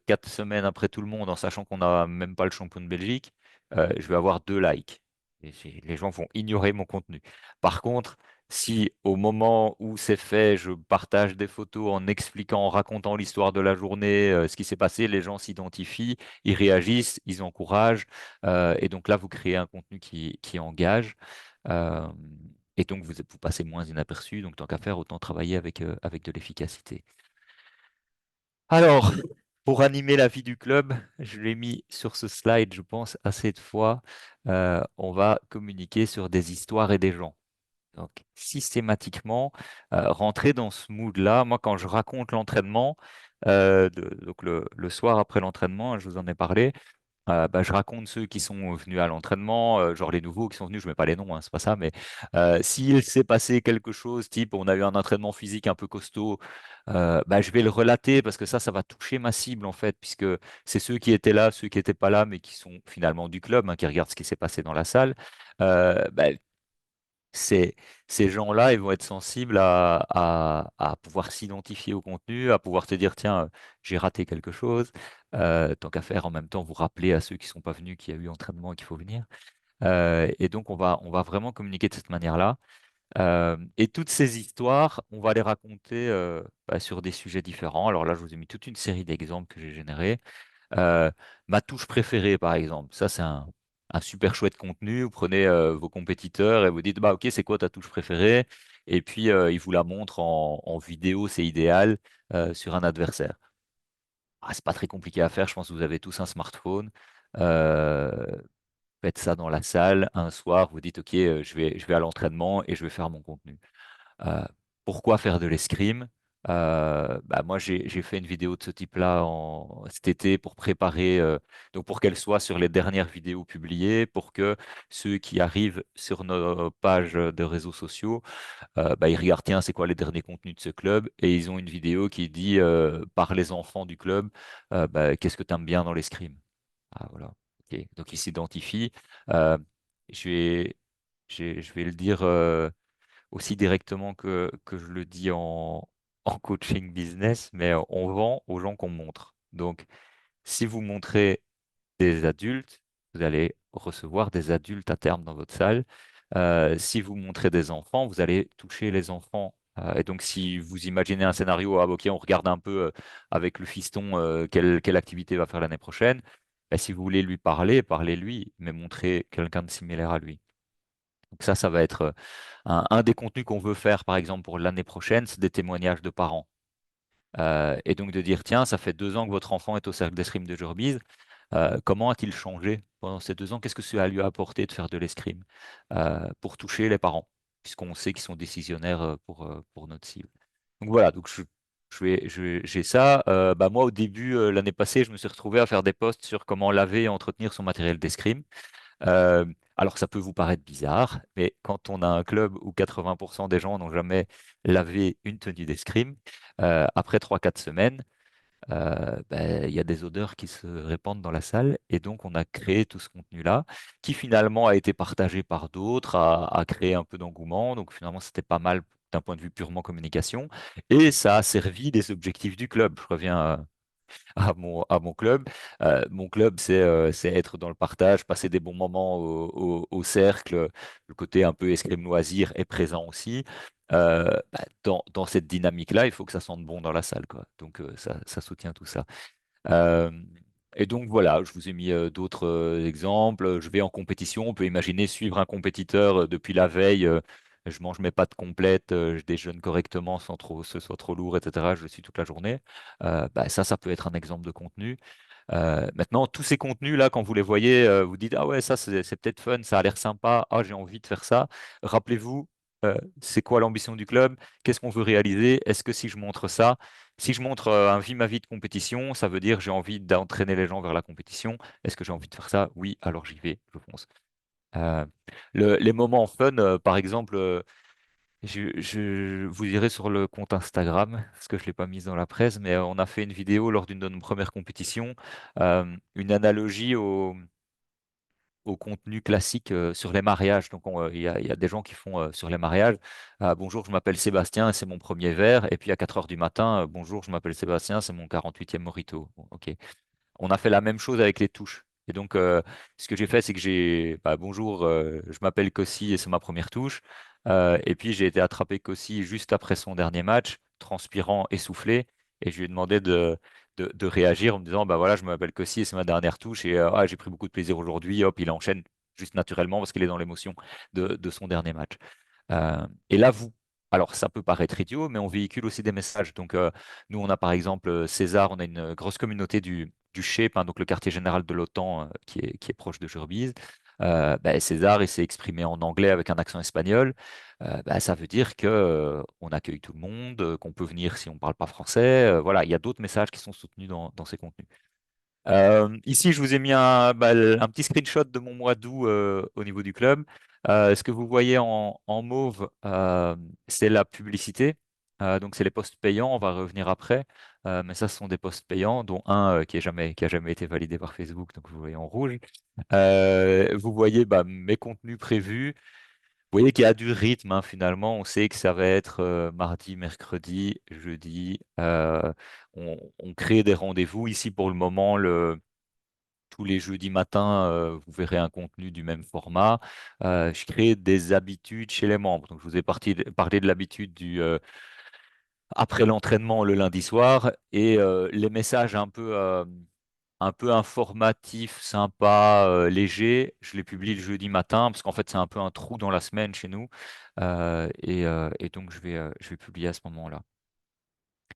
4 semaines après tout le monde, en sachant qu'on n'a même pas le champion de Belgique, je vais avoir 2 likes. Et les gens vont ignorer mon contenu. Par contre, si au moment où c'est fait, je partage des photos en expliquant, en racontant l'histoire de la journée, ce qui s'est passé, les gens s'identifient, ils réagissent, ils encouragent. Et donc là, vous créez un contenu qui engage. Euh, et donc, vous passez moins inaperçu. Donc, tant qu'à faire, autant travailler avec de l'efficacité. Alors, pour animer la vie du club, je l'ai mis sur ce slide, je pense, assez de fois. On va communiquer sur des histoires et des gens. Donc, systématiquement, rentrer dans ce mood-là. Moi, quand je raconte l'entraînement, donc le soir après l'entraînement, je vous en ai parlé, bah, je raconte ceux qui sont venus à l'entraînement, genre les nouveaux qui sont venus, je mets pas les noms, hein, c'est pas ça, mais s'il s'est passé quelque chose, type on a eu un entraînement physique un peu costaud, bah, je vais le relater parce que ça va toucher ma cible en fait, puisque c'est ceux qui étaient là, ceux qui n'étaient pas là, mais qui sont finalement du club, hein, qui regardent ce qui s'est passé dans la salle. Bah, ces, ces gens-là, ils vont être sensibles à pouvoir s'identifier au contenu, à pouvoir te dire, tiens, j'ai raté quelque chose. Tant qu'à faire, en même temps, vous rappeler à ceux qui ne sont pas venus qu'il y a eu entraînement et qu'il faut venir. Et donc, on va vraiment communiquer de cette manière-là. Et toutes ces histoires, on va les raconter bah, sur des sujets différents. Alors là, je vous ai mis toute une série d'exemples que j'ai générés. Euh, Ma touche préférée, par exemple. Ça, c'est un super chouette contenu. Vous prenez vos compétiteurs et vous dites, bah, OK, c'est quoi ta touche préférée? Et puis, ils vous la montrent en vidéo, c'est idéal, sur un adversaire. C'est pas très compliqué à faire. Je pense que vous avez tous un smartphone. Euh, Faites ça dans la salle. Un soir, vous dites, OK, je vais à l'entraînement et je vais faire mon contenu. Euh, Pourquoi faire de l'escrime? Bah moi, j'ai fait une vidéo de ce type-là cet été pour préparer, donc pour qu'elle soit sur les dernières vidéos publiées, pour que ceux qui arrivent sur nos pages de réseaux sociaux, bah, ils regardent, tiens, c'est quoi les derniers contenus de ce club? Et ils ont une vidéo qui dit par les enfants du club, bah, qu'est-ce que tu aimes bien dans l'escrime? Voilà. Ok. Donc ils s'identifient. Euh, je vais, je vais le dire aussi directement que je le dis en coaching business, mais on vend aux gens qu'on montre. Donc, si vous montrez des adultes, vous allez recevoir des adultes à terme dans votre salle. Si vous montrez des enfants, vous allez toucher les enfants. Et donc, si vous imaginez un scénario, ok, on regarde un peu avec le fiston quelle activité va faire l'année prochaine, bah, si vous voulez lui parler, parlez-lui, mais montrez quelqu'un de similaire à lui. Donc ça va être un des contenus qu'on veut faire, par exemple, pour l'année prochaine, c'est des témoignages de parents. Et donc de dire, tiens, ça fait 2 ans que votre enfant est au cercle d'escrime de Jurbise. Comment a-t-il changé pendant ces 2 ans? Qu'est-ce que cela lui a apporté de faire de l'escrime pour toucher les parents, puisqu'on sait qu'ils sont décisionnaires pour notre cible. Donc voilà, donc j'ai ça. Bah moi, au début, l'année passée, je me suis retrouvé à faire des posts sur comment laver et entretenir son matériel d'escrime. Euh, alors, ça peut vous paraître bizarre, mais quand on a un club où 80% des gens n'ont jamais lavé une tenue d'escrime, après 3 4 semaines, ben, il y a des odeurs qui se répandent dans la salle. Et donc, on a créé tout ce contenu-là, qui finalement a été partagé par d'autres, a créé un peu d'engouement. Donc, finalement, c'était pas mal d'un point de vue purement communication. Et ça a servi les objectifs du club. Je reviens à mon club. Mon club, c'est être dans le partage, passer des bons moments au cercle. Le côté un peu escrime loisir est présent aussi. Bah, dans cette dynamique-là, il faut que ça sente bon dans la salle, quoi. Donc, ça soutient tout ça. Euh, et donc voilà, je vous ai mis d'autres exemples. Je vais en compétition. On peut imaginer suivre un compétiteur depuis la veille. Je mange mes pâtes complètes, je déjeune correctement sans trop ce soit trop lourd, etc. Je le suis toute la journée. Bah, ça peut être un exemple de contenu. Maintenant, tous ces contenus-là, quand vous les voyez, vous dites, ah ouais, ça c'est peut-être fun, ça a l'air sympa, ah j'ai envie de faire ça. Rappelez-vous, c'est quoi l'ambition du club? Qu'est-ce qu'on veut réaliser? Est-ce que si je montre ça, si je montre un vie ma vie de compétition, ça veut dire j'ai envie d'entraîner les gens vers la compétition. Est-ce que j'ai envie de faire ça? Oui, alors j'y vais, je fonce. Euh, les moments fun, par exemple, Vous irez sur le compte Instagram, parce que je ne l'ai pas mise dans la presse, mais on a fait une vidéo lors d'une de nos premières compétitions, une analogie au contenu classique sur les mariages. Donc, il y a des gens qui font sur les mariages. Bonjour, je m'appelle Sébastien et c'est mon premier verre. Et puis à 4 heures du matin, bonjour, je m'appelle Sébastien, c'est mon 48e mojito. Bon, ok. On a fait la même chose avec les touches. Et donc, ce que j'ai fait, c'est que bonjour, je m'appelle Kossi et c'est ma première touche. Et puis, j'ai été attrapé Kossi juste après son dernier match, transpirant, essoufflé. Et je lui ai demandé de réagir en me disant, bah voilà, je m'appelle Kossi et c'est ma dernière touche. Et j'ai pris beaucoup de plaisir aujourd'hui. Hop, il enchaîne juste naturellement parce qu'il est dans l'émotion de son dernier match. Et là, alors ça peut paraître idiot, mais on véhicule aussi des messages. Donc, nous, on a par exemple César, on a une grosse communauté du SHAPE, hein, donc le quartier général de l'OTAN qui est proche de Jurbise. César, il s'est exprimé en anglais avec un accent espagnol. Ça veut dire que on accueille tout le monde, qu'on peut venir si on ne parle pas français. Voilà, il y a d'autres messages qui sont soutenus dans ces contenus. Ici, je vous ai mis un petit screenshot de mon mois d'août au niveau du club. Ce que vous voyez en mauve, c'est la publicité. Donc, c'est les posts payants. On va revenir après. Mais ça, ce sont des posts payants, dont un qui a jamais été validé par Facebook. Donc, vous voyez en rouge. Vous voyez mes contenus prévus. Vous voyez qu'il y a du rythme, hein, finalement. On sait que ça va être mardi, mercredi, jeudi. On crée des rendez-vous. Ici, pour le moment, tous les jeudis matins, vous verrez un contenu du même format. Je crée des habitudes chez les membres. Donc, je vous ai parlé de l'habitude après l'entraînement le lundi soir et les messages un peu informatifs, sympas, légers. Je les publie le jeudi matin parce qu'en fait, c'est un peu un trou dans la semaine chez nous. Et donc, je vais publier à ce moment-là.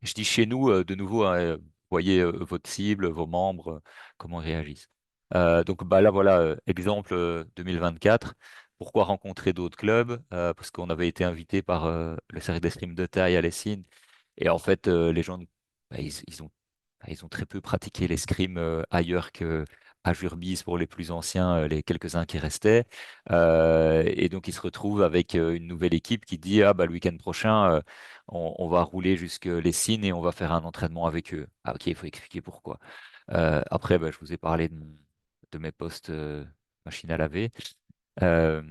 Je dis chez nous, de nouveau, hein, vous voyez votre cible, vos membres, comment ils réagissent. Donc là, voilà, exemple 2024. Pourquoi rencontrer d'autres clubs? Parce qu'on avait été invité par le cercle d'escrime de taille à Lessine. Et en fait, les gens, ils ont très peu pratiqué l'escrime ailleurs que à Jurbise pour les plus anciens, les quelques-uns qui restaient. Et donc, ils se retrouvent avec une nouvelle équipe qui dit, ah, le week-end prochain, on va rouler jusque les Cygnes et on va faire un entraînement avec eux. Ah, ok, il faut expliquer pourquoi. Après, je vous ai parlé de mes postes machine à laver. Euh,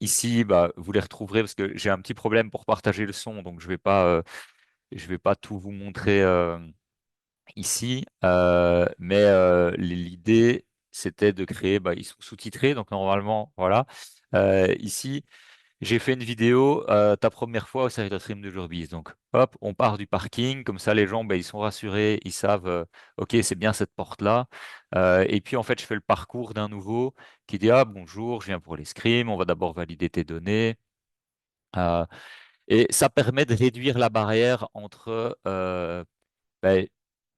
Ici, vous les retrouverez parce que j'ai un petit problème pour partager le son, donc je vais pas tout vous montrer ici. Mais l'idée, c'était de créer, ils sont sous-titrés, donc normalement, voilà. Ici, j'ai fait une vidéo, ta première fois au Serious Stream de Jurbise. Donc, hop, on part du parking, comme ça les gens, ils sont rassurés, ils savent, ok, c'est bien cette porte-là. Et puis, en fait, je fais le parcours d'un nouveau qui dit, ah, bonjour, je viens pour l'escrime, on va d'abord valider tes données. Euh, et ça permet de réduire la barrière entre ben,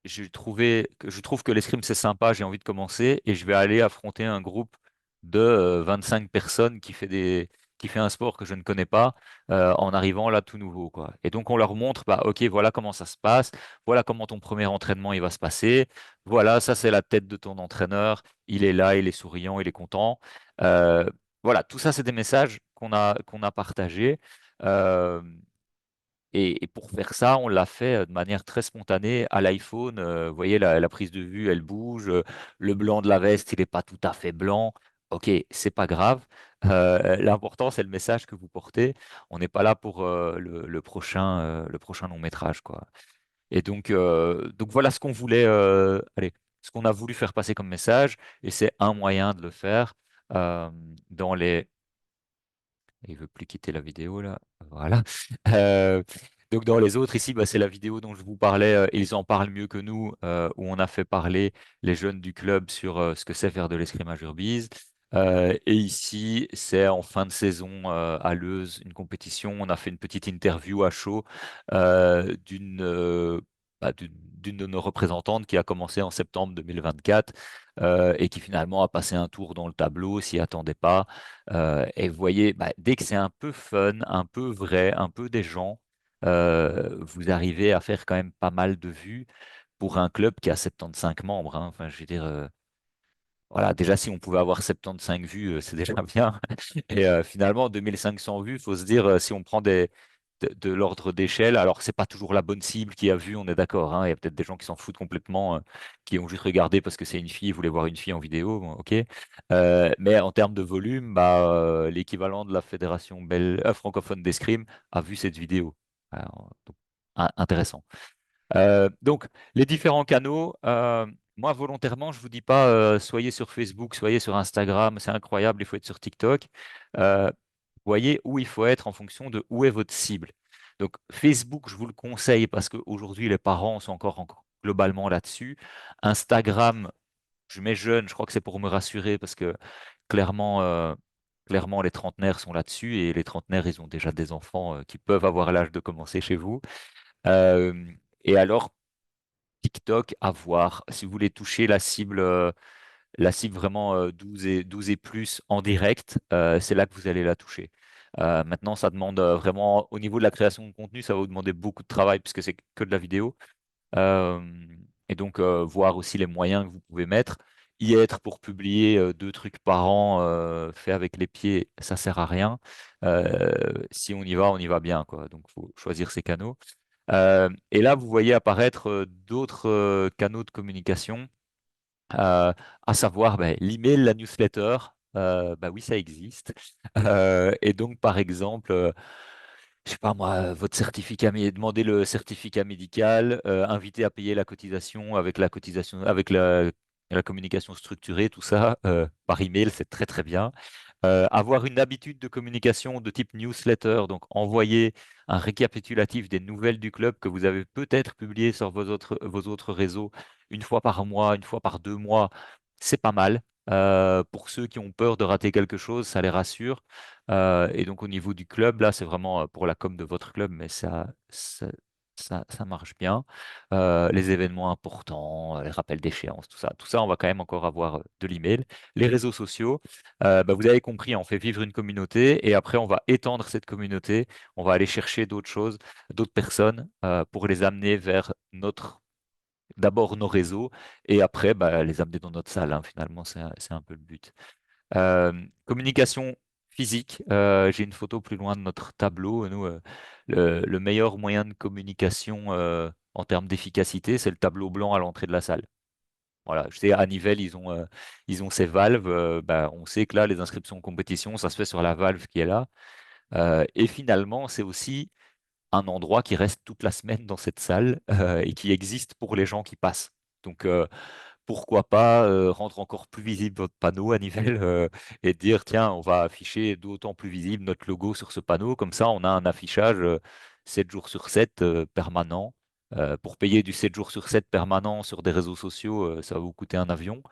je trouve que l'escrime c'est sympa, j'ai envie de commencer et je vais aller affronter un groupe de 25 personnes qui fait un sport que je ne connais pas en arrivant là tout nouveau, quoi. Et donc on leur montre, ok, voilà comment ça se passe, voilà comment ton premier entraînement il va se passer, voilà, ça c'est la tête de ton entraîneur, il est là, il est souriant, il est content. Euh, voilà, tout ça c'est des messages qu'on a partagés. Euh, et pour faire ça, on l'a fait de manière très spontanée à l'iPhone. Vous voyez, la prise de vue, elle bouge. Le blanc de la veste, il n'est pas tout à fait blanc. Ok, c'est pas grave. L'important, c'est le message que vous portez. On n'est pas là pour le prochain long métrage, quoi. Et donc voilà ce qu'on voulait, ce qu'on a voulu faire passer comme message. Et c'est un moyen de le faire euh, dans les il veut plus quitter la vidéo là. Voilà. Euh, donc dans les autres ici, c'est la vidéo dont je vous parlais. Ils en parlent mieux que nous, où on a fait parler les jeunes du club sur ce que c'est faire de l'escrime à Jurbise. Et ici, c'est en fin de saison à Leuze, une compétition. On a fait une petite interview à chaud d'une de nos représentantes qui a commencé en septembre 2024 et qui finalement a passé un tour dans le tableau, s'y attendait pas. Et vous voyez, dès que c'est un peu fun, un peu vrai, un peu des gens, vous arrivez à faire quand même pas mal de vues pour un club qui a 75 membres, hein. Enfin, je veux dire, voilà, déjà si on pouvait avoir 75 vues, c'est déjà bien. Et finalement, 2500 vues, il faut se dire, si on prend de l'ordre d'échelle. Alors, c'est pas toujours la bonne cible qui a vu, on est d'accord, hein. Il y a peut-être des gens qui s'en foutent complètement, qui ont juste regardé parce que c'est une fille, ils voulaient voir une fille en vidéo, bon, ok. Mais en termes de volume, l'équivalent de la fédération francophone d'escrime a vu cette vidéo. Donc, intéressant. Donc, les différents canaux, moi, volontairement, je vous dis pas soyez sur Facebook, soyez sur Instagram, c'est incroyable, il faut être sur TikTok. Voyez où il faut être en fonction de où est votre cible. Donc, Facebook, je vous le conseille parce qu'aujourd'hui, les parents sont encore globalement là-dessus. Instagram, je mets jeune, je crois que c'est pour me rassurer parce que clairement, clairement, les trentenaires sont là-dessus et les trentenaires, ils ont déjà des enfants qui peuvent avoir l'âge de commencer chez vous. Et alors, TikTok, à voir. Si vous voulez toucher la cible vraiment 12 et plus en direct, c'est là que vous allez la toucher. Maintenant, ça demande vraiment, au niveau de la création de contenu, ça va vous demander beaucoup de travail puisque c'est que de la vidéo. Euh, et donc, voir aussi les moyens que vous pouvez mettre. Y être pour publier 2 trucs par an fait avec les pieds, ça sert à rien. Si on y va bien, quoi. Donc, il faut choisir ses canaux. Et là, vous voyez apparaître d'autres canaux de communication, à savoir l'email, la newsletter. Oui, ça existe. Et donc, par exemple, je sais pas moi, votre certificat, demandez le certificat médical, inviter à payer la cotisation avec la cotisation, avec la communication structurée, tout ça, par email, c'est très très bien. Avoir une habitude de communication de type newsletter, donc envoyer un récapitulatif des nouvelles du club que vous avez peut-être publié sur vos autres réseaux une fois par mois, une fois par 2 mois, c'est pas mal. Pour ceux qui ont peur de rater quelque chose, ça les rassure. Et donc au niveau du club, là, c'est vraiment pour la com de votre club, mais ça marche bien. Les événements importants, les rappels d'échéance, tout ça, on va quand même encore avoir de l'email. Les réseaux sociaux. Vous avez compris, on fait vivre une communauté et après on va étendre cette communauté, on va aller chercher d'autres choses, d'autres personnes pour les amener vers d'abord nos réseaux et après les amener dans notre salle, hein. Finalement, c'est un peu le but. Communication physique, j'ai une photo plus loin de notre tableau. Nous, le meilleur moyen de communication en termes d'efficacité, c'est le tableau blanc à l'entrée de la salle. Voilà, je sais, à Nivelles, ils ont ces valves. On sait que là, les inscriptions en compétition, ça se fait sur la valve qui est là. Et finalement, c'est aussi un endroit qui reste toute la semaine dans cette salle et qui existe pour les gens qui passent. Donc, pourquoi pas rendre encore plus visible votre panneau à Nivelles et dire, tiens, on va afficher d'autant plus visible notre logo sur ce panneau. Comme ça, on a un affichage 7 jours sur 7 permanent. Pour payer du 7 jours sur 7 permanent sur des réseaux sociaux, ça va vous coûter un avion.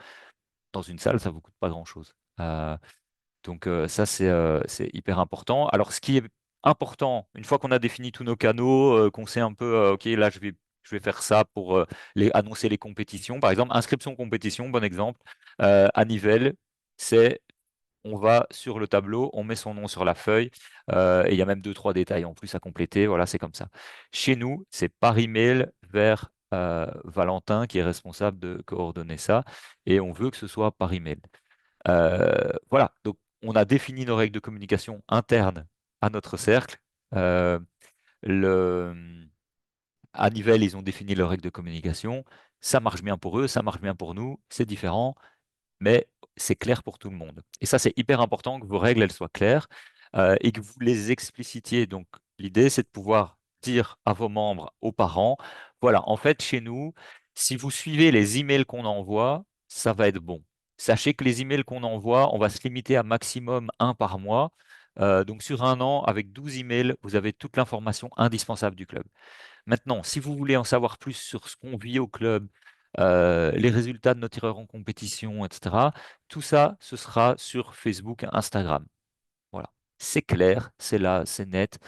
Dans une salle, ça vous coûte pas grand-chose. Donc ça, c'est hyper important. Alors, ce qui est important, une fois qu'on a défini tous nos canaux, qu'on sait un peu, OK, là, je vais faire ça pour annoncer les compétitions. Par exemple, inscription compétition, bon exemple. À Nivelles, c'est on va sur le tableau, on met son nom sur la feuille, et il y a même 2, 3 détails en plus à compléter. Voilà, c'est comme ça. Chez nous, c'est par email vers Valentin qui est responsable de coordonner ça, et on veut que ce soit par email. Voilà, donc on a défini nos règles de communication internes à notre cercle. Euh, le, à Nivelles, ils ont défini leurs règles de communication. Ça marche bien pour eux, ça marche bien pour nous, c'est différent, mais c'est clair pour tout le monde. Et ça, c'est hyper important que vos règles, elles soient claires et que vous les explicitiez. Donc, l'idée, c'est de pouvoir dire à vos membres, aux parents, voilà, en fait, chez nous, si vous suivez les emails qu'on envoie, ça va être bon. Sachez que les emails qu'on envoie, on va se limiter à maximum un par mois. Donc, sur un an, avec 12 emails, vous avez toute l'information indispensable du club. Maintenant, si vous voulez en savoir plus sur ce qu'on vit au club, les résultats de nos tireurs en compétition, etc., tout ça, ce sera sur Facebook, Instagram. Voilà. C'est clair, c'est là, c'est net.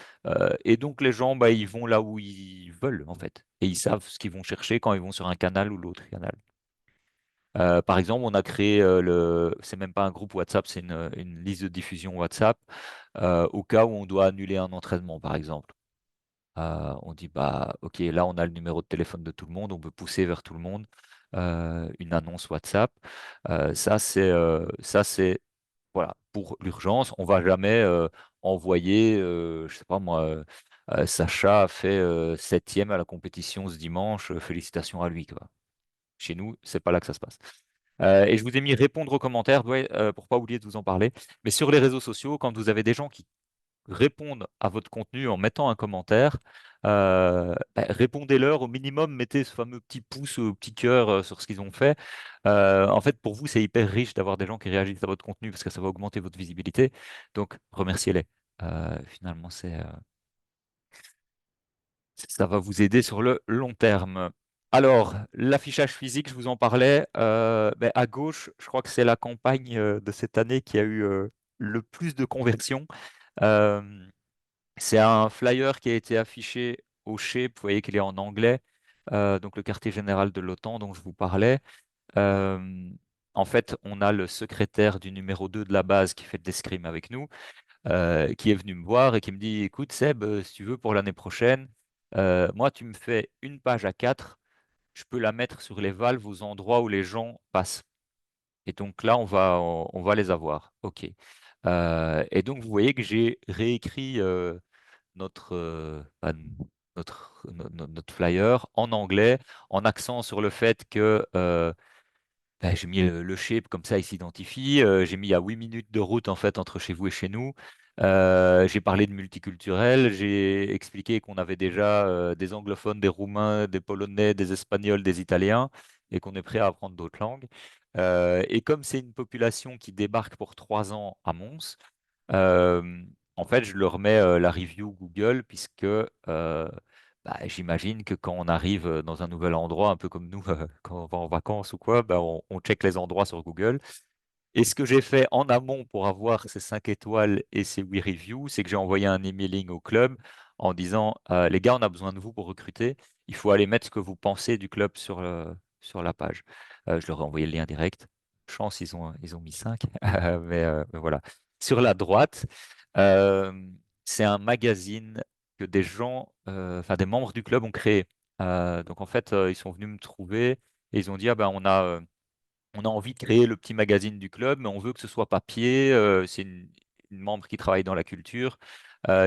Et donc, les gens, ils vont là où ils veulent, en fait. Et ils savent ce qu'ils vont chercher quand ils vont sur un canal ou l'autre canal. Par exemple, on a créé c'est même pas un groupe WhatsApp, c'est une liste de diffusion WhatsApp, au cas où on doit annuler un entraînement, par exemple. On dit, OK, là, on a le numéro de téléphone de tout le monde, on peut pousser vers tout le monde une annonce WhatsApp. Ça, c'est voilà, pour l'urgence. On va jamais envoyer, je sais pas moi, Sacha a fait 7e à la compétition ce dimanche. Félicitations à lui, quoi. Chez nous, c'est pas là que ça se passe. Et je vous ai mis répondre aux commentaires, ouais, pour pas oublier de vous en parler. Mais sur les réseaux sociaux, quand vous avez des gens qui répondent à votre contenu en mettant un commentaire, répondez-leur au minimum, mettez ce fameux petit pouce ou petit cœur sur ce qu'ils ont fait. En fait, pour vous, c'est hyper riche d'avoir des gens qui réagissent à votre contenu parce que ça va augmenter votre visibilité. Donc, remerciez-les. Finalement, ça va vous aider sur le long terme. Alors, l'affichage physique, je vous en parlais. À gauche, je crois que c'est la campagne de cette année qui a eu le plus de conversions. Euh, c'est un flyer qui a été affiché au SHAPE. Vous voyez qu'il est en anglais, donc le quartier général de l'OTAN dont je vous parlais. Euh, En fait, on a le secrétaire du numéro 2 de la base qui fait de l'escrime avec nous, qui est venu me voir et qui me dit, écoute Seb, si tu veux pour l'année prochaine, moi tu me fais une page A4, je peux la mettre sur les valves aux endroits où les gens passent. Et donc là, on va les avoir. OK. Et donc, vous voyez que j'ai réécrit notre, notre flyer en anglais, en accent sur le fait que j'ai mis le shape, comme ça il s'identifie. J'ai mis à 8 minutes de route en fait entre chez vous et chez nous. J'ai parlé de multiculturel, j'ai expliqué qu'on avait déjà des anglophones, des roumains, des polonais, des espagnols, des italiens, et qu'on est prêt à apprendre d'autres langues. Et comme c'est une population qui débarque pour 3 ans à Mons, euh, en fait, je leur mets la review Google, puisque j'imagine que quand on arrive dans un nouvel endroit, un peu comme nous, quand on va en vacances ou quoi, on check les endroits sur Google. Et ce que j'ai fait en amont pour avoir ces 5 étoiles et ces 8 reviews, c'est que j'ai envoyé un emailing au club en disant, les gars, on a besoin de vous pour recruter. Il faut aller mettre ce que vous pensez du club sur la page. Je leur ai envoyé le lien direct. Chance, ils ont mis 5. Mais voilà. Sur la droite, euh, c'est un magazine que des gens, enfin des membres du club ont créé. Donc en fait, ils sont venus me trouver et ils ont dit, ah ben on a envie de créer le petit magazine du club, mais on veut que ce soit papier. C'est une membre qui travaille dans la culture,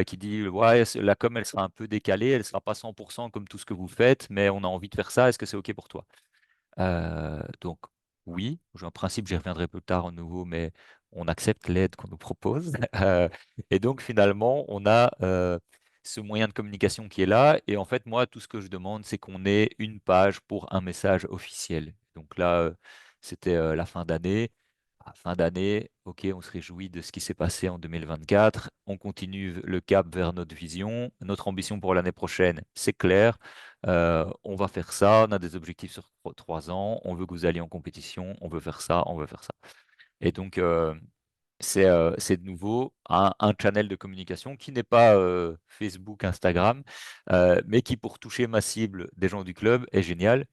qui dit, ouais, la com, elle sera un peu décalée, elle sera pas 100% comme tout ce que vous faites, mais on a envie de faire ça. Est-ce que c'est OK pour toi? Donc, oui, en principe, j'y reviendrai plus tard à nouveau, mais on accepte l'aide qu'on nous propose. Et donc, finalement, on a ce moyen de communication qui est là. Et en fait, moi, tout ce que je demande, c'est qu'on ait une page pour un message officiel. Donc là, c'était la fin d'année. À fin d'année, OK, on se réjouit de ce qui s'est passé en 2024. On continue le cap vers notre vision. Notre ambition pour l'année prochaine, c'est clair. On va faire ça, on a des objectifs sur 3 ans, on veut que vous alliez en compétition, on veut faire ça, on veut faire ça. Et donc, c'est de nouveau un channel de communication qui n'est pas Facebook, Instagram, mais qui, pour toucher ma cible des gens du club, est génial,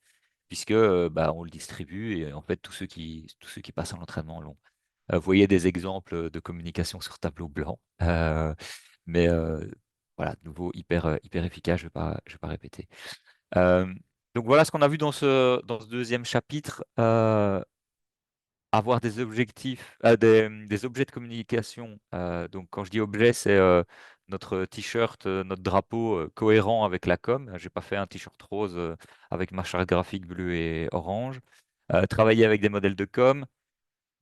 puisque on le distribue et en fait, tous ceux qui passent à l'entraînement l'ont. Vous voyez des exemples de communication sur tableau blanc, mais voilà, de nouveau, hyper efficace, je vais pas répéter. Euh, donc voilà ce qu'on a vu dans ce deuxième chapitre. Avoir des objectifs, des objets de communication. Donc quand je dis objet, c'est notre t-shirt, notre drapeau cohérent avec la com. J'ai pas fait un t-shirt rose avec ma charte graphique bleue et orange. Travailler avec des modèles de com,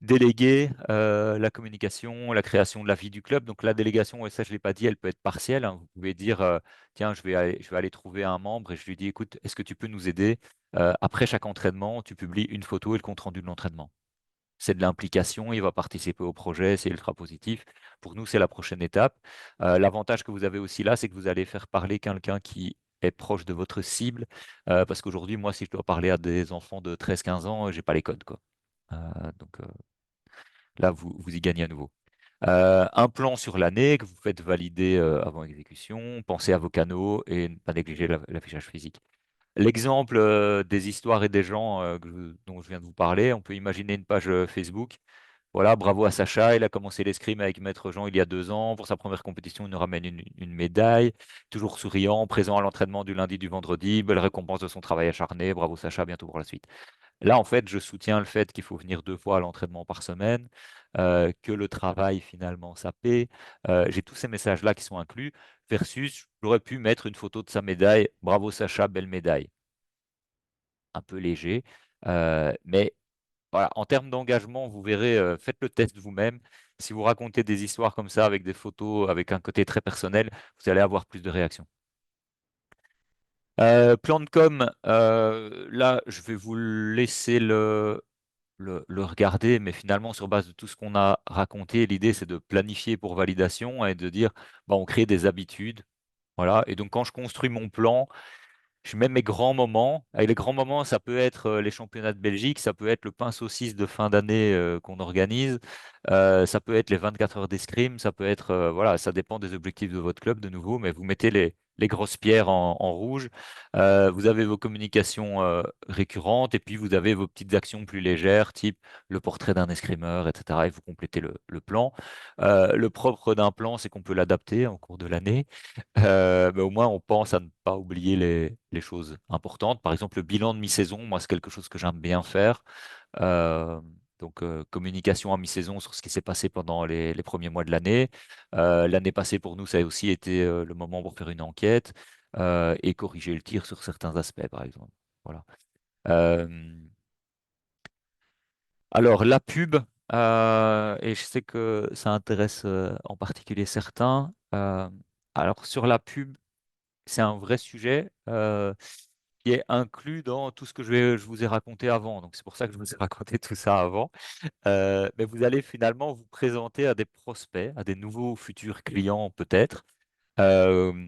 déléguer la communication, la création de la vie du club. Donc la délégation, et ça je ne l'ai pas dit, elle peut être partielle, hein. Vous pouvez dire, tiens, je vais aller trouver un membre et je lui dis, écoute, est-ce que tu peux nous aider? Après chaque entraînement, tu publies une photo et le compte-rendu de l'entraînement. C'est de l'implication, il va participer au projet, c'est ultra positif. Pour nous, c'est la prochaine étape. L'avantage que vous avez aussi là, c'est que vous allez faire parler quelqu'un qui est proche de votre cible. Parce qu'aujourd'hui, moi, si je dois parler à des enfants de 13-15 ans, j'ai pas les codes, quoi. Donc là, vous y gagnez à nouveau. Un plan sur l'année que vous faites valider avant exécution. Pensez à vos canaux et ne pas négliger l'affichage physique. L'exemple des histoires et des gens dont je viens de vous parler, on peut imaginer une page Facebook. Voilà, bravo à Sacha, il a commencé l'escrime avec Maître Jean il y a 2 ans. Pour sa première compétition, il nous ramène une médaille. Toujours souriant, présent à l'entraînement du lundi, du vendredi. Belle récompense de son travail acharné. Bravo Sacha, bientôt pour la suite. Là, en fait, je soutiens le fait qu'il faut venir 2 fois à l'entraînement par semaine, que le travail, finalement, ça paie. J'ai tous ces messages-là qui sont inclus. versus j'aurais pu mettre une photo de sa médaille. Bravo Sacha, belle médaille. Un peu léger. Mais voilà, en termes d'engagement, vous verrez, faites le test vous-même. Si vous racontez des histoires comme ça avec des photos, avec un côté très personnel, vous allez avoir plus de réactions. Plan de com, là, je vais vous laisser le regarder, mais finalement, sur base de tout ce qu'on a raconté, l'idée, c'est de planifier pour validation et de dire, bah, on crée des habitudes. Voilà. Et donc, quand je construis mon plan, je mets mes grands moments. Et les grands moments, ça peut être les championnats de Belgique, ça peut être le pain saucisse de fin d'année qu'on organise, ça peut être les 24 heures d'escrime, ça peut être, voilà, ça dépend des objectifs de votre club de nouveau, mais vous mettez les grosses pierres en rouge. Vous avez vos communications récurrentes et puis vous avez vos petites actions plus légères, type le portrait d'un escrimeur, etc. Et vous complétez le plan. Le propre d'un plan, c'est qu'on peut l'adapter en cours de l'année. Mais au moins, on pense à ne pas oublier les choses importantes. Par exemple, le bilan de mi-saison, moi, c'est quelque chose que j'aime bien faire. Euh, donc, communication à mi-saison sur ce qui s'est passé pendant les premiers mois de l'année. L'année passée, pour nous, ça a aussi été le moment pour faire une enquête et corriger le tir sur certains aspects, par exemple. Voilà. Euh, alors, la pub, et je sais que ça intéresse en particulier certains. Alors, sur la pub, c'est un vrai sujet qui est inclus dans tout ce que je vous ai raconté avant. Donc, c'est pour ça que je vous ai raconté tout ça avant. Mais vous allez finalement vous présenter à des prospects, à des nouveaux futurs clients peut-être. Euh,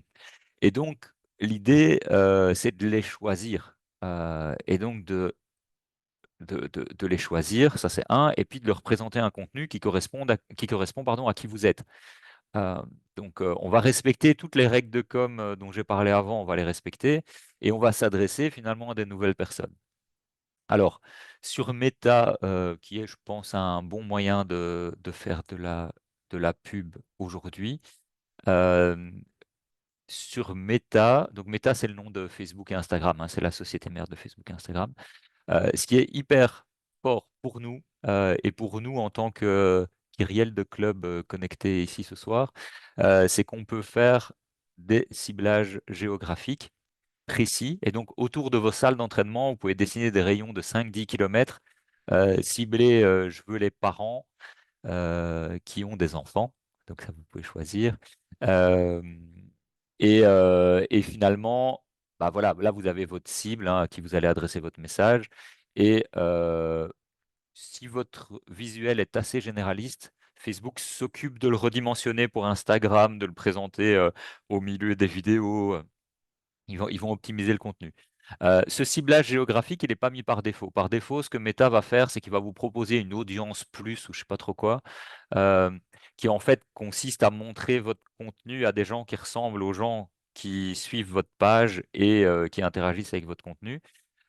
et donc, l'idée, c'est de les choisir. Et donc, de les choisir, ça c'est un, et puis de leur présenter un contenu qui correspond pardon, à qui vous êtes. Euh, donc, on va respecter toutes les règles de com dont j'ai parlé avant, on va les respecter et on va s'adresser finalement à des nouvelles personnes. Alors, sur Meta, qui est, je pense, un bon moyen de faire de la pub aujourd'hui, euh, sur Meta, donc Meta, c'est le nom de Facebook et Instagram, hein, c'est la société mère de Facebook et Instagram. Ce qui est hyper fort pour nous et pour nous en tant que Kyriel de club connecté ici ce soir, c'est qu'on peut faire des ciblages géographiques précis. Et donc, autour de vos salles d'entraînement, vous pouvez dessiner des rayons de 5-10 km, cibler, je veux les parents qui ont des enfants. Donc, ça, vous pouvez choisir. Euh, et finalement, bah voilà, là, vous avez votre cible hein, à qui vous allez adresser votre message. Et si votre visuel est assez généraliste, Facebook s'occupe de le redimensionner pour Instagram, de le présenter au milieu des vidéos. Ils vont optimiser le contenu. Ce ciblage géographique, il n'est pas mis par défaut. Par défaut, ce que Meta va faire, c'est qu'il va vous proposer une audience plus ou je ne sais pas trop quoi, euh, qui en fait consiste à montrer votre contenu à des gens qui ressemblent aux gens qui suivent votre page et qui interagissent avec votre contenu.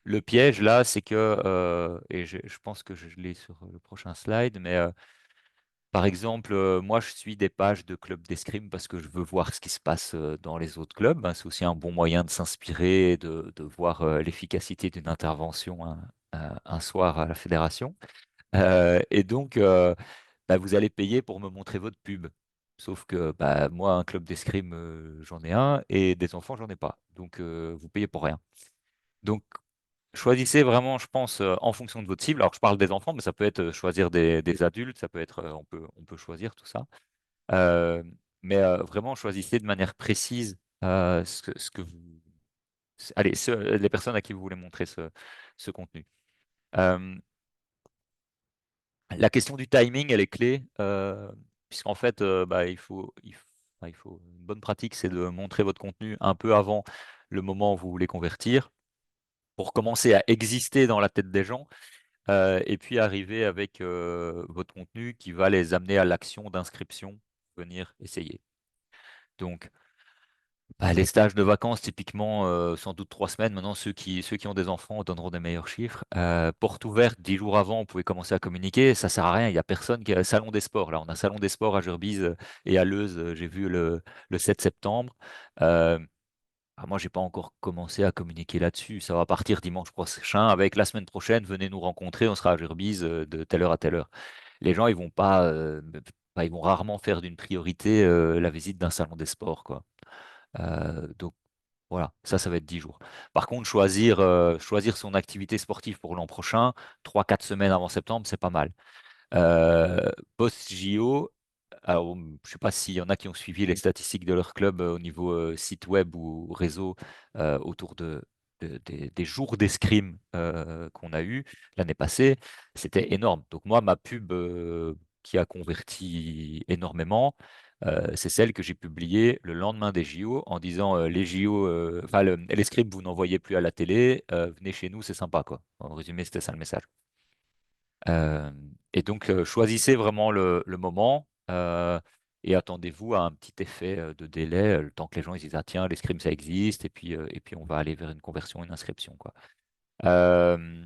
Le piège là, c'est que, et je pense que je l'ai sur le prochain slide, mais par exemple, moi, je suis des pages de clubs d'escrime parce que je veux voir ce qui se passe dans les autres clubs, hein. C'est aussi un bon moyen de s'inspirer, de voir l'efficacité d'une intervention un soir à la fédération. Et donc, bah, vous allez payer pour me montrer votre pub. Sauf que bah, moi, un club d'escrime, j'en ai un et des enfants, j'en ai pas. Donc, vous payez pour rien. Donc, choisissez vraiment, je pense, en fonction de votre cible. Alors, je parle des enfants, mais ça peut être choisir des adultes, ça peut être, on peut choisir tout ça. Euh, mais vraiment, choisissez de manière précise ce que vous. Allez, les personnes à qui vous voulez montrer ce contenu. Euh, la question du timing, elle est clé, puisqu'en fait, bah, il faut une bonne pratique, c'est de montrer votre contenu un peu avant le moment où vous voulez convertir, pour commencer à exister dans la tête des gens. Et puis arriver avec votre contenu qui va les amener à l'action d'inscription, venir essayer. Donc, bah, les stages de vacances, typiquement, sans doute 3 semaines. Maintenant, ceux qui ont des enfants donneront des meilleurs chiffres. Porte ouverte, 10 jours avant, on pouvait commencer à communiquer. Ça sert à rien. Il n'y a personne qui a Salon des sports. Là, on a Salon des sports à Jurbise et à Leuze. J'ai vu le 7 septembre. Euh, moi, j'ai pas encore commencé à communiquer là-dessus. Ça va partir dimanche prochain avec la semaine prochaine. Venez nous rencontrer. On sera à Jurbise de telle heure à telle heure. Les gens, ils vont pas, ils vont rarement faire d'une priorité la visite d'un salon des sports, quoi. Donc voilà, ça va être 10 jours. Par contre, choisir son activité sportive pour l'an prochain, 3-4 semaines avant septembre, c'est pas mal. Post-JO, alors je ne sais pas s'il y en a qui ont suivi les statistiques de leur club au niveau site web ou réseau autour des jours d'escrime qu'on a eu l'année passée, c'était énorme. Donc moi, ma pub qui a converti énormément, c'est celle que j'ai publiée le lendemain des JO en disant les JO, enfin l'escrime, vous n'en voyez plus à la télé, venez chez nous, c'est sympa quoi. En résumé, c'était ça le message. Et donc, choisissez vraiment le moment et attendez-vous à un petit effet de délai, le temps que les gens ils disent ah tiens l'escrime ça existe et puis on va aller vers une conversion, une inscription quoi. Euh,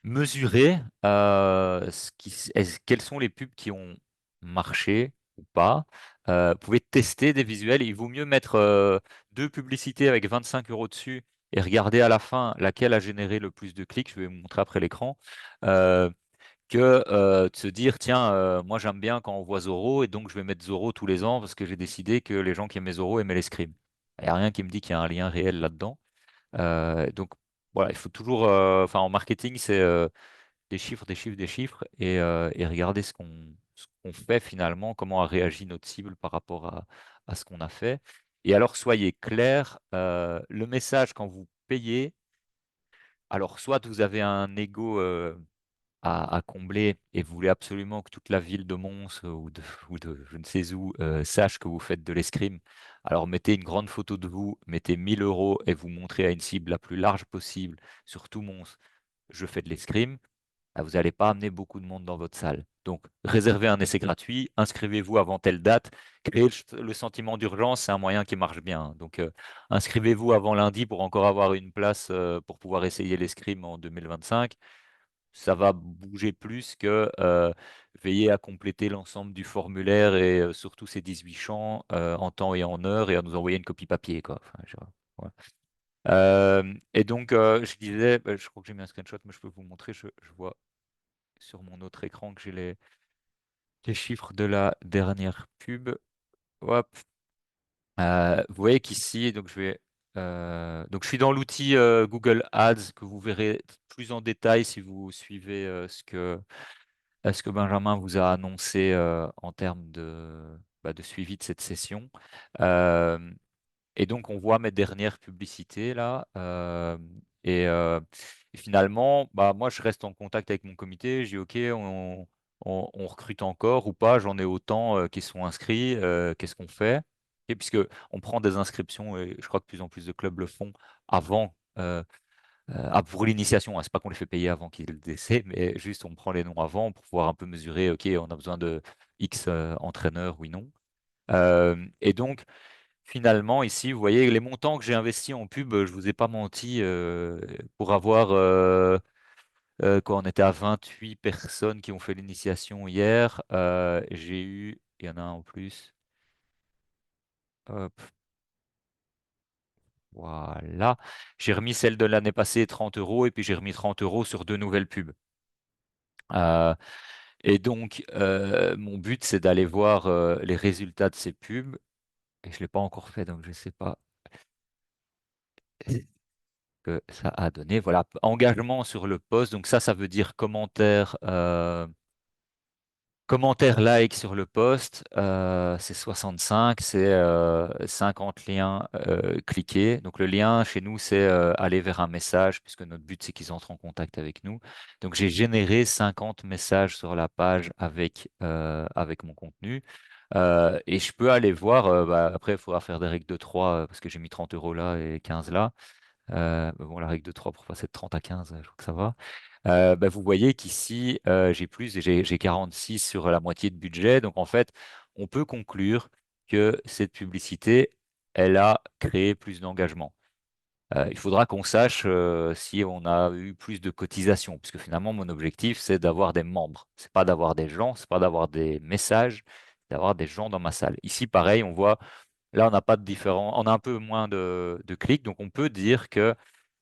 Mesurer quels sont les pubs qui ont marché ou pas. Vous pouvez tester des visuels. Il vaut mieux mettre deux publicités avec 25 € dessus et regarder à la fin laquelle a généré le plus de clics. Je vais vous montrer après l'écran. Que de se dire, tiens, moi j'aime bien quand on voit Zorro et donc je vais mettre Zorro tous les ans parce que j'ai décidé que les gens qui aimaient Zorro aimaient l'escrime. Il n'y a rien qui me dit qu'il y a un lien réel là-dedans. Donc voilà, il faut toujours, enfin en marketing, c'est des chiffres, des chiffres, des chiffres et regarder ce qu'on fait finalement, comment a réagi notre cible par rapport à ce qu'on a fait. Et alors soyez clair, le message quand vous payez, alors soit vous avez un ego à combler et vous voulez absolument que toute la ville de Mons ou de je ne sais où sache que vous faites de l'escrime, alors mettez une grande photo de vous, mettez 1 000 € et vous montrez à une cible la plus large possible sur tout Mons, je fais de l'escrime, vous n'allez pas amener beaucoup de monde dans votre salle. Donc, réservez un essai gratuit, inscrivez-vous avant telle date, créez le sentiment d'urgence, c'est un moyen qui marche bien. Donc, inscrivez-vous avant lundi pour encore avoir une place pour pouvoir essayer l'escrime en 2025. Ça va bouger plus que veiller à compléter l'ensemble du formulaire et surtout ces 18 champs en temps et en heure et à nous envoyer une copie papier, quoi. Enfin, voilà. Et donc, je disais, je crois que j'ai mis un screenshot, mais je peux vous montrer. Je vois sur mon autre écran que j'ai les chiffres de la dernière pub. Hop. Vous voyez qu'ici, donc donc je suis dans l'outil Google Ads que vous verrez plus en détail si vous suivez ce que Benjamin vous a annoncé en termes de suivi de cette session. Euh, et donc, on voit mes dernières publicités là. Et finalement, moi, je reste en contact avec mon comité. Je dis, OK, on recrute encore ou pas. J'en ai autant qui sont inscrits. Qu'est-ce qu'on fait? Et puisque on prend des inscriptions, et je crois que de plus en plus de clubs le font avant. Pour l'initiation, hein, c'est pas qu'on les fait payer avant qu'ils décès, mais juste on prend les noms avant pour pouvoir un peu mesurer, OK, on a besoin de X entraîneurs, oui, non. Et donc, finalement, ici, vous voyez les montants que j'ai investis en pub, je vous ai pas menti, pour avoir, quoi, on était à 28 personnes qui ont fait l'initiation hier, j'ai eu, il y en a un en plus, hop, voilà, j'ai remis celle de l'année passée 30 € et puis j'ai remis 30 € sur 2 nouvelles pubs. Et donc, mon but, c'est d'aller voir les résultats de ces pubs. Et je ne l'ai pas encore fait, donc je ne sais pas ce que ça a donné. Voilà, engagement sur le post. Donc ça veut dire commentaire, commentaire, like sur le post. C'est 65, c'est 50 liens cliqués. Donc le lien chez nous, c'est aller vers un message, puisque notre but, c'est qu'ils entrent en contact avec nous. Donc j'ai généré 50 messages sur la page avec mon contenu. Et je peux aller voir, après, il faudra faire des règles de 3 parce que j'ai mis 30 € là et 15 là. Mais bon, la règle de 3 pour passer de 30 à 15, je crois que ça va. Vous voyez qu'ici, j'ai plus, j'ai 46 sur la moitié de budget. Donc, en fait, on peut conclure que cette publicité, elle a créé plus d'engagement. Il faudra qu'on sache si on a eu plus de cotisations, puisque finalement, mon objectif, c'est d'avoir des membres. C'est pas d'avoir des gens, c'est pas d'avoir des messages, c'est d'avoir des gens dans ma salle. Ici, pareil, on voit, là, on n'a pas de différence, on a un peu moins de clics, donc on peut dire que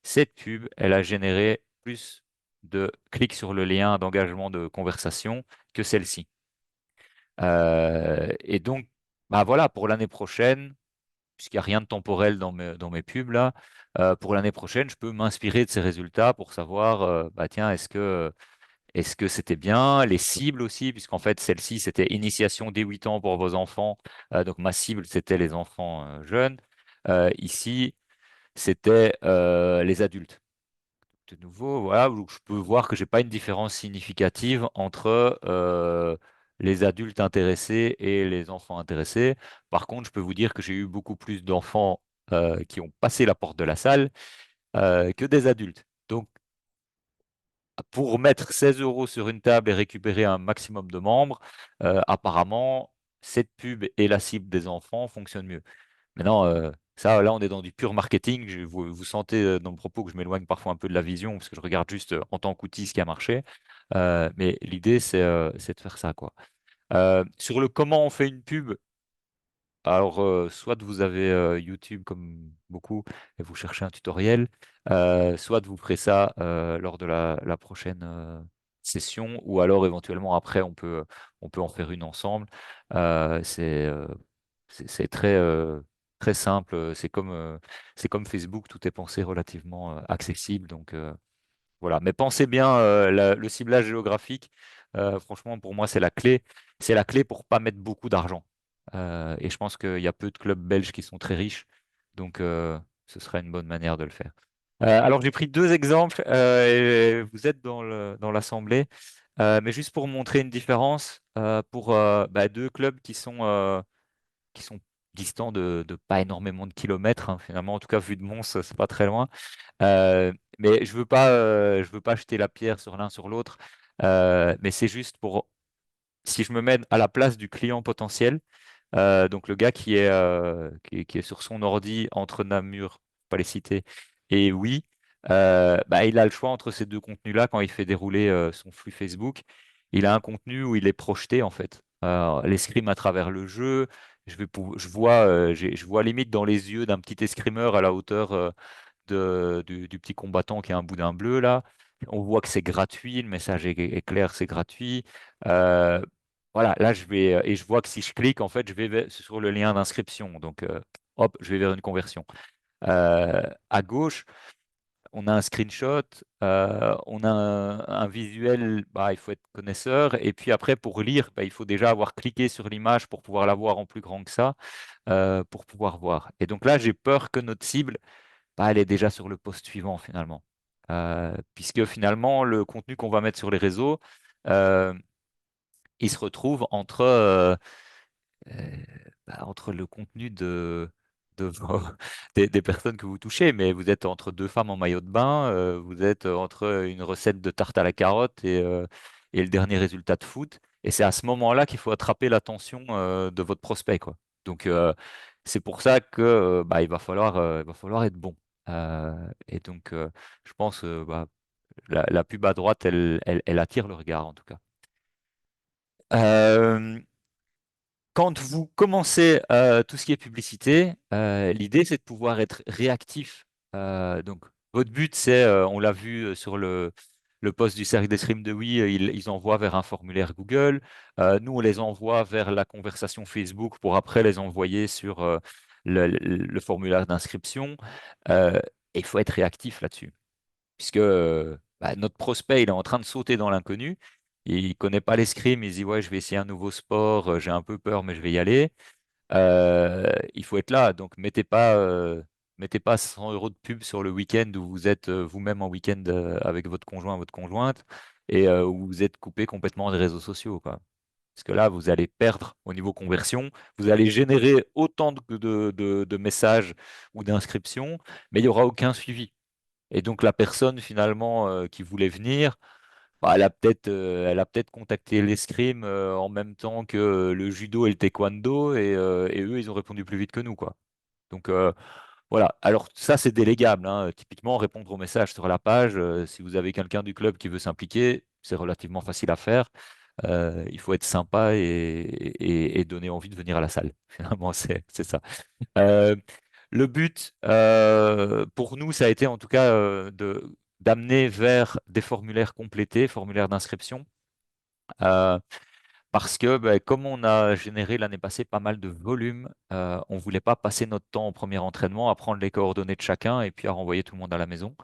cette pub, elle a généré plus de clics sur le lien d'engagement de conversation que celle-ci. Et donc, voilà, pour l'année prochaine, puisqu'il n'y a rien de temporel dans mes pubs là, pour l'année prochaine, je peux m'inspirer de ces résultats pour savoir, bah tiens, est-ce que c'était bien? Les cibles aussi, puisqu'en fait, celle-ci, c'était initiation dès 8 ans pour vos enfants. Donc, ma cible, c'était les enfants jeunes. Ici, c'était les adultes. De nouveau, voilà, où je peux voir que j'ai pas une différence significative entre les adultes intéressés et les enfants intéressés. Par contre, je peux vous dire que j'ai eu beaucoup plus d'enfants qui ont passé la porte de la salle que des adultes. Donc, pour mettre 16 € sur une table et récupérer un maximum de membres, apparemment, cette pub et la cible des enfants fonctionnent mieux. Maintenant, ça, là, on est dans du pur marketing. Vous sentez dans mon propos que je m'éloigne parfois un peu de la vision parce que je regarde juste en tant qu'outil ce qui a marché. Mais l'idée, c'est de faire ça, quoi. Sur le comment on fait une pub, alors, soit vous avez YouTube comme beaucoup et vous cherchez un tutoriel, soit vous ferez ça lors de la prochaine session, ou alors éventuellement après on peut en faire une ensemble. C'est très simple. C'est comme Facebook, tout est pensé relativement accessible. Donc voilà. Mais pensez bien le ciblage géographique. Franchement, pour moi, c'est la clé. C'est la clé pour pas mettre beaucoup d'argent. Et je pense qu'il y a peu de clubs belges qui sont très riches. Donc, ce serait une bonne manière de le faire. Alors, j'ai pris deux exemples. Et vous êtes dans l'assemblée. Mais juste pour montrer une différence, pour deux clubs qui sont distants de pas énormément de kilomètres, hein, finalement. En tout cas, vu de Mons, c'est pas très loin. Mais je veux pas jeter la pierre sur l'un sur l'autre. Mais c'est juste pour, si je me mets à la place du client potentiel, donc le gars qui est sur son ordi entre Namur, pas les citer, et oui, il a le choix entre ces deux contenus-là quand il fait dérouler son flux Facebook. Il a un contenu où il est projeté en fait. L'escrime à travers le jeu, je vois limite dans les yeux d'un petit escrimeur à la hauteur du petit combattant qui a un boudin bleu là. On voit que c'est gratuit, le message est clair, c'est gratuit. Euh, voilà, là je vais et je vois que si je clique, en fait, je vais sur le lien d'inscription. Donc, hop, je vais vers une conversion. À gauche, on a un screenshot, on a un visuel, il faut être connaisseur. Et puis après, pour lire, il faut déjà avoir cliqué sur l'image pour pouvoir la voir en plus grand que ça, pour pouvoir voir. Et donc là, j'ai peur que notre cible elle est déjà sur le post suivant finalement. Puisque finalement, le contenu qu'on va mettre sur les réseaux, euh, il se retrouve euh, entre le contenu des personnes que vous touchez, mais vous êtes entre deux femmes en maillot de bain, vous êtes entre une recette de tarte à la carotte et le dernier résultat de foot. Et c'est à ce moment-là qu'il faut attraper l'attention de votre prospect, quoi. Donc, c'est pour ça que il va falloir être bon. Et donc, je pense la pub à droite, elle attire le regard en tout cas. Euh, Quand vous commencez tout ce qui est publicité, l'idée c'est de pouvoir être réactif. Donc, votre but c'est, on l'a vu sur le post du cercle d'escrime de Oui, ils envoient vers un formulaire Google. Nous, on les envoie vers la conversation Facebook pour après les envoyer sur le formulaire d'inscription. Euh, et il faut être réactif là-dessus puisque notre prospect, il est en train de sauter dans l'inconnu. Il connaît pas l'escrime, il se dit ouais, je vais essayer un nouveau sport, j'ai un peu peur, mais je vais y aller. Il faut être là, donc mettez pas 100 € de pub sur le week-end où vous êtes vous-même en week-end avec votre conjoint, votre conjointe, et où vous êtes coupé complètement des réseaux sociaux, quoi. Parce que là, vous allez perdre au niveau conversion, vous allez générer autant de messages ou d'inscriptions, mais il n'y aura aucun suivi. Et donc la personne finalement qui voulait venir, elle a peut-être contacté l'escrime en même temps que le judo et le taekwondo et eux ils ont répondu plus vite que nous quoi. Donc voilà. Alors ça c'est délégable, hein. Typiquement répondre aux messages sur la page. Si vous avez quelqu'un du club qui veut s'impliquer, c'est relativement facile à faire. Il faut être sympa et donner envie de venir à la salle. Finalement c'est ça. Euh, le but, pour nous, ça a été en tout cas d'amener vers des formulaires complétés, formulaires d'inscription. Euh, parce que comme on a généré l'année passée pas mal de volume, on voulait pas passer notre temps au premier entraînement à prendre les coordonnées de chacun et puis à renvoyer tout le monde à la maison.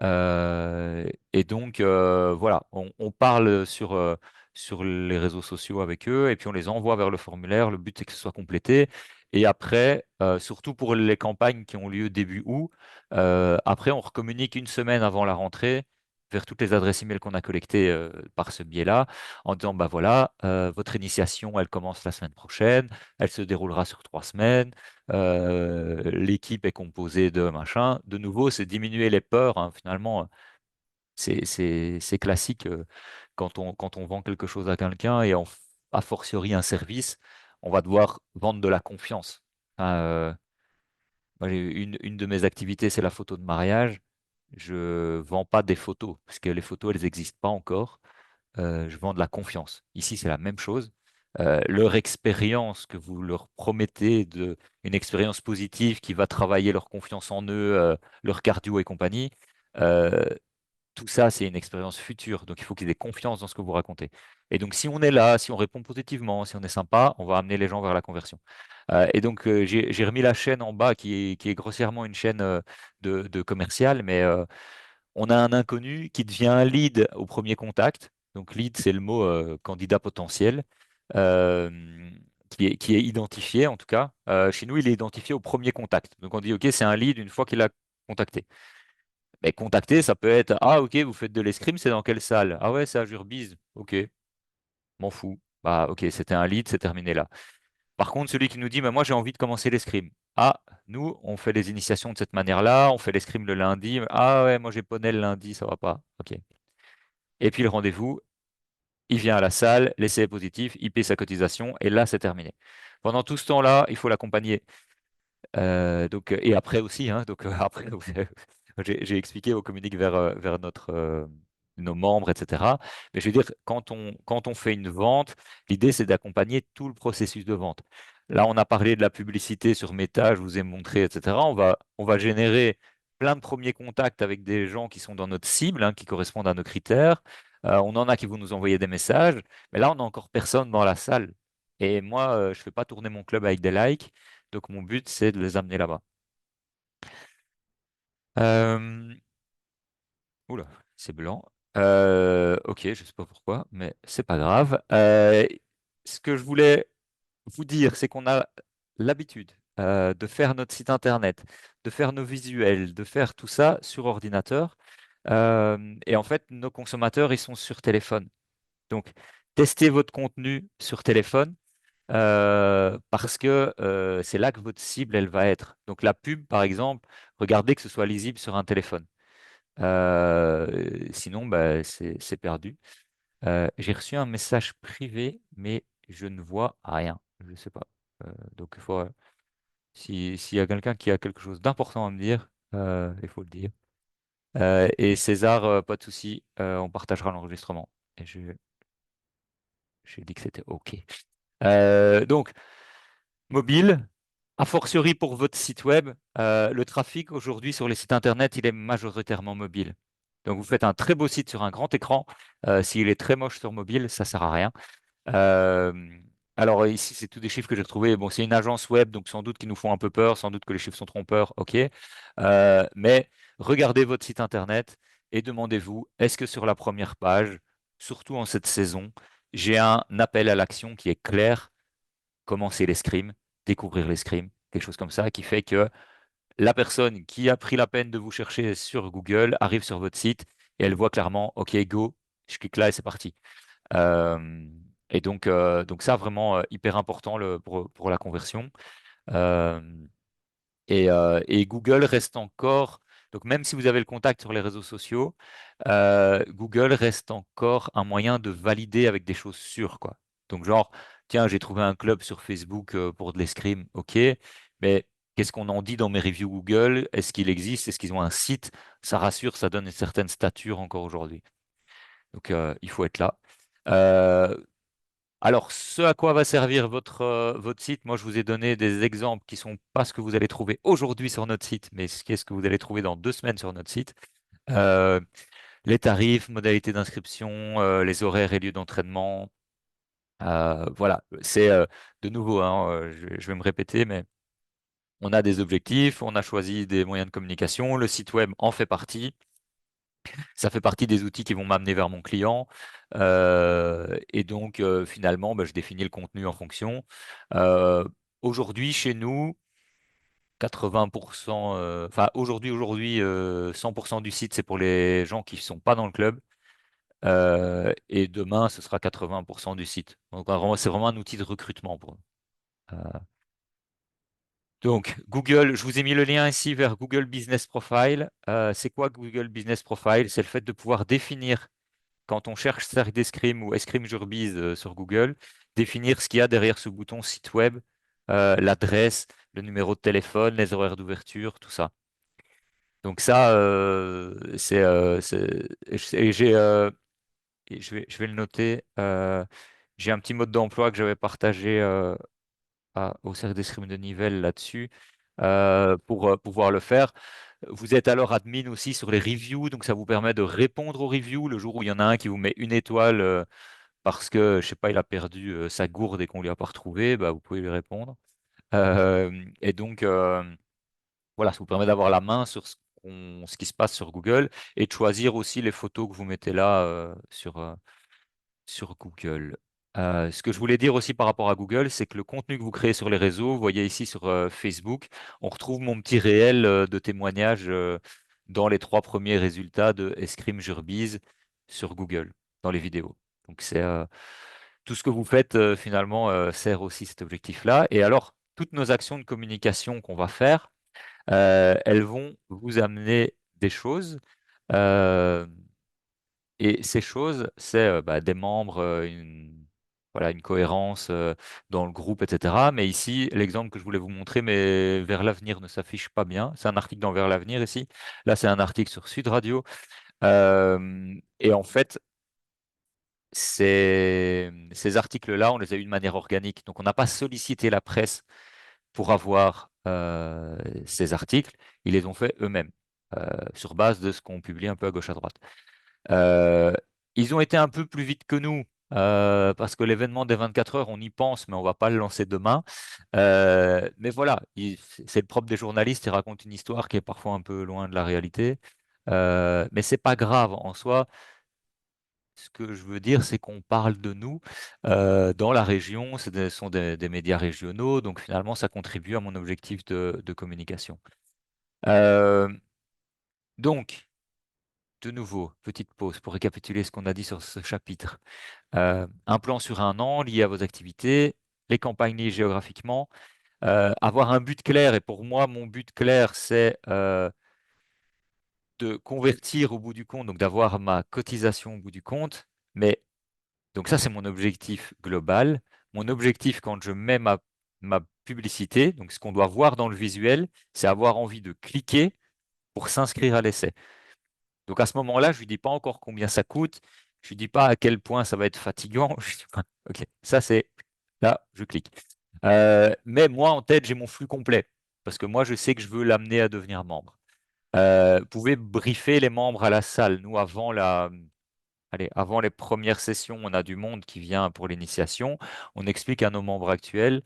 Et donc, voilà, on parle sur les réseaux sociaux avec eux et puis on les envoie vers le formulaire. Le but, c'est que ce soit complété. Et après, surtout pour les campagnes qui ont lieu début août, après, on recommunique une semaine avant la rentrée vers toutes les adresses email qu'on a collectées par ce biais-là, en disant, bah voilà, votre initiation, elle commence la semaine prochaine, elle se déroulera sur 3 semaines. L'équipe est composée de machin. De nouveau, c'est diminuer les peurs, hein. Finalement, c'est classique quand on vend quelque chose à quelqu'un et a fortiori un service, on va devoir vendre de la confiance. Hein, moi, une de mes activités, c'est la photo de mariage. Je vends pas des photos parce que les photos, elles n'existent pas encore. Je vends de la confiance. Ici, c'est la même chose. Leur expérience que vous leur promettez, une expérience positive qui va travailler leur confiance en eux, leur cardio et compagnie, euh, tout ça, c'est une expérience future. Donc, il faut qu'ils aient confiance dans ce que vous racontez. Et donc, si on est là, si on répond positivement, si on est sympa, on va amener les gens vers la conversion. Et donc, j'ai remis la chaîne en bas qui est grossièrement une chaîne de commercial, mais on a un inconnu qui devient un lead au premier contact. Donc, lead, c'est le mot candidat potentiel, euh, qui est identifié en tout cas. Chez nous, il est identifié au premier contact. Donc, on dit, OK, c'est un lead une fois qu'il a contacté. Mais contacter, ça peut être, ah, OK, vous faites de l'escrime, c'est dans quelle salle? Ah ouais, c'est à Jurbise. OK, m'en fous. Bah, OK, c'était un lead, c'est terminé là. Par contre, celui qui nous dit, mais moi j'ai envie de commencer l'escrime. Ah, nous, on fait les initiations de cette manière-là, on fait l'escrime le lundi. Ah ouais, moi j'ai poney le lundi, ça va pas. OK. Et puis le rendez-vous, il vient à la salle, l'essai est positif, il paie sa cotisation, et là c'est terminé. Pendant tout ce temps-là, il faut l'accompagner. Et après aussi, hein, donc après, j'ai expliqué, on communique vers nos membres, etc. Mais je veux dire, quand on fait une vente, l'idée c'est d'accompagner tout le processus de vente. Là, on a parlé de la publicité sur Meta, je vous ai montré, etc. On va générer plein de premiers contacts avec des gens qui sont dans notre cible, hein, qui correspondent à nos critères. On en a qui vont nous envoyer des messages, mais là, on n'a encore personne dans la salle. Et moi, je ne fais pas tourner mon club avec des likes. Donc, mon but, c'est de les amener là-bas. Euh, Oula, c'est blanc. Ok, je ne sais pas pourquoi, mais c'est pas grave. Ce que je voulais vous dire, c'est qu'on a l'habitude de faire notre site internet, de faire nos visuels, de faire tout ça sur ordinateur. Et en fait, nos consommateurs, ils sont sur téléphone. Donc, testez votre contenu sur téléphone. Parce que c'est là que votre cible, elle va être. Donc la pub, par exemple, regardez que ce soit lisible sur un téléphone. Sinon, bah, c'est perdu. J'ai reçu un message privé, mais je ne vois rien. Je ne sais pas. Donc, s'il y a quelqu'un qui a quelque chose d'important à me dire, il faut le dire. Et César, pas de souci, on partagera l'enregistrement. Et j'ai dit que c'était OK. Donc, mobile, a fortiori pour votre site web, le trafic aujourd'hui sur les sites internet, il est majoritairement mobile. Donc vous faites un très beau site sur un grand écran. S'il est très moche sur mobile, ça sert à rien. Euh, alors ici, c'est tous des chiffres que j'ai retrouvés. Bon, c'est une agence web, donc sans doute qu'ils nous font un peu peur, sans doute que les chiffres sont trompeurs, ok. Mais regardez votre site internet et demandez-vous, est-ce que sur la première page, surtout en cette saison, j'ai un appel à l'action qui est clair, commencer l'escrime, découvrir l'escrime, quelque chose comme ça, qui fait que la personne qui a pris la peine de vous chercher sur Google arrive sur votre site et elle voit clairement, OK, go, je clique là et c'est parti. Euh, donc ça, vraiment hyper important pour la conversion. Euh, et Google reste encore, donc même si vous avez le contact sur les réseaux sociaux, Google reste encore un moyen de valider avec des choses sûres, quoi. Donc genre, tiens, j'ai trouvé un club sur Facebook pour de l'escrime, ok, mais qu'est-ce qu'on en dit dans mes reviews Google? Est-ce qu'il existe? Est-ce qu'ils ont un site? Ça rassure, ça donne une certaine stature encore aujourd'hui. Donc il faut être là. Euh, alors, ce à quoi va servir votre site, moi je vous ai donné des exemples qui sont pas ce que vous allez trouver aujourd'hui sur notre site, mais ce qu'est-ce que vous allez trouver dans 2 semaines sur notre site. Euh, les tarifs, modalités d'inscription, les horaires et lieux d'entraînement, Voilà, c'est de nouveau, hein, je vais me répéter, mais on a des objectifs, on a choisi des moyens de communication, le site web en fait partie. Ça fait partie des outils qui vont m'amener vers mon client. Et donc, finalement, bah, je définis le contenu en fonction. Aujourd'hui, chez nous, 80%, enfin aujourd'hui, 100% du site, c'est pour les gens qui ne sont pas dans le club. Et demain, ce sera 80% du site. Donc, c'est vraiment un outil de recrutement pour nous. Donc, Google, je vous ai mis le lien ici vers Google Business Profile. C'est quoi Google Business Profile? C'est le fait de pouvoir définir, quand on cherche Cercle d'Escrime ou Escrime Jurbise sur Google, définir ce qu'il y a derrière ce bouton site web, l'adresse, le numéro de téléphone, les horaires d'ouverture, tout ça. Donc ça, et je vais le noter. J'ai un petit mode d'emploi que j'avais partagé au Cercle d'Escrime de Nivelles là-dessus pour pouvoir le faire. Vous êtes alors admin aussi sur les reviews, donc ça vous permet de répondre aux reviews. Le jour où il y en a un qui vous met une étoile parce que, je sais pas, il a perdu sa gourde et qu'on lui a pas retrouvé, bah, vous pouvez lui répondre. Et donc, voilà, ça vous permet d'avoir la main sur ce qui se passe sur Google et de choisir aussi les photos que vous mettez là sur Google. Ce que je voulais dire aussi par rapport à Google, c'est que le contenu que vous créez sur les réseaux, vous voyez ici sur Facebook, on retrouve mon petit réel de témoignage dans les 3 premiers résultats de Escrime Jurbise sur Google, dans les vidéos. Donc c'est tout ce que vous faites finalement sert aussi cet objectif-là. Et alors, toutes nos actions de communication qu'on va faire, elles vont vous amener des choses. Euh, et ces choses, c'est bah, des membres, voilà, une cohérence dans le groupe, etc. Mais ici, l'exemple que je voulais vous montrer, mais Vers l'avenir ne s'affiche pas bien. C'est un article dans Vers l'avenir ici. Là, c'est un article sur Sud Radio. Et en fait, ces articles-là, on les a eu de manière organique. Donc, on n'a pas sollicité la presse pour avoir ces articles. Ils les ont fait eux-mêmes, sur base de ce qu'on publie un peu à gauche à droite. Euh, Ils ont été un peu plus vite que nous, parce que l'événement des 24 heures, on y pense, mais on va pas le lancer demain. Mais voilà, c'est le propre des journalistes, ils racontent une histoire qui est parfois un peu loin de la réalité. Mais c'est pas grave en soi. Ce que je veux dire, c'est qu'on parle de nous dans la région, ce sont des médias régionaux, donc finalement, ça contribue à mon objectif de communication. Euh, donc, de nouveau, petite pause pour récapituler ce qu'on a dit sur ce chapitre. Un plan sur un an lié à vos activités, les campagnes liées géographiquement, avoir un but clair. Et pour moi, mon but clair, c'est de convertir au bout du compte, donc d'avoir ma cotisation au bout du compte. Mais donc ça, c'est mon objectif global. Mon objectif quand je mets ma publicité, donc ce qu'on doit voir dans le visuel, c'est avoir envie de cliquer pour s'inscrire à l'essai. Donc à ce moment-là, je lui dis pas encore combien ça coûte, je lui dis pas à quel point ça va être fatigant. Je dis pas, ok, ça c'est là, je clique. Mais moi en tête, j'ai mon flux complet parce que moi je sais que je veux l'amener à devenir membre. Vous pouvez briefer les membres à la salle. Nous avant les premières sessions, on a du monde qui vient pour l'initiation. On explique à nos membres actuels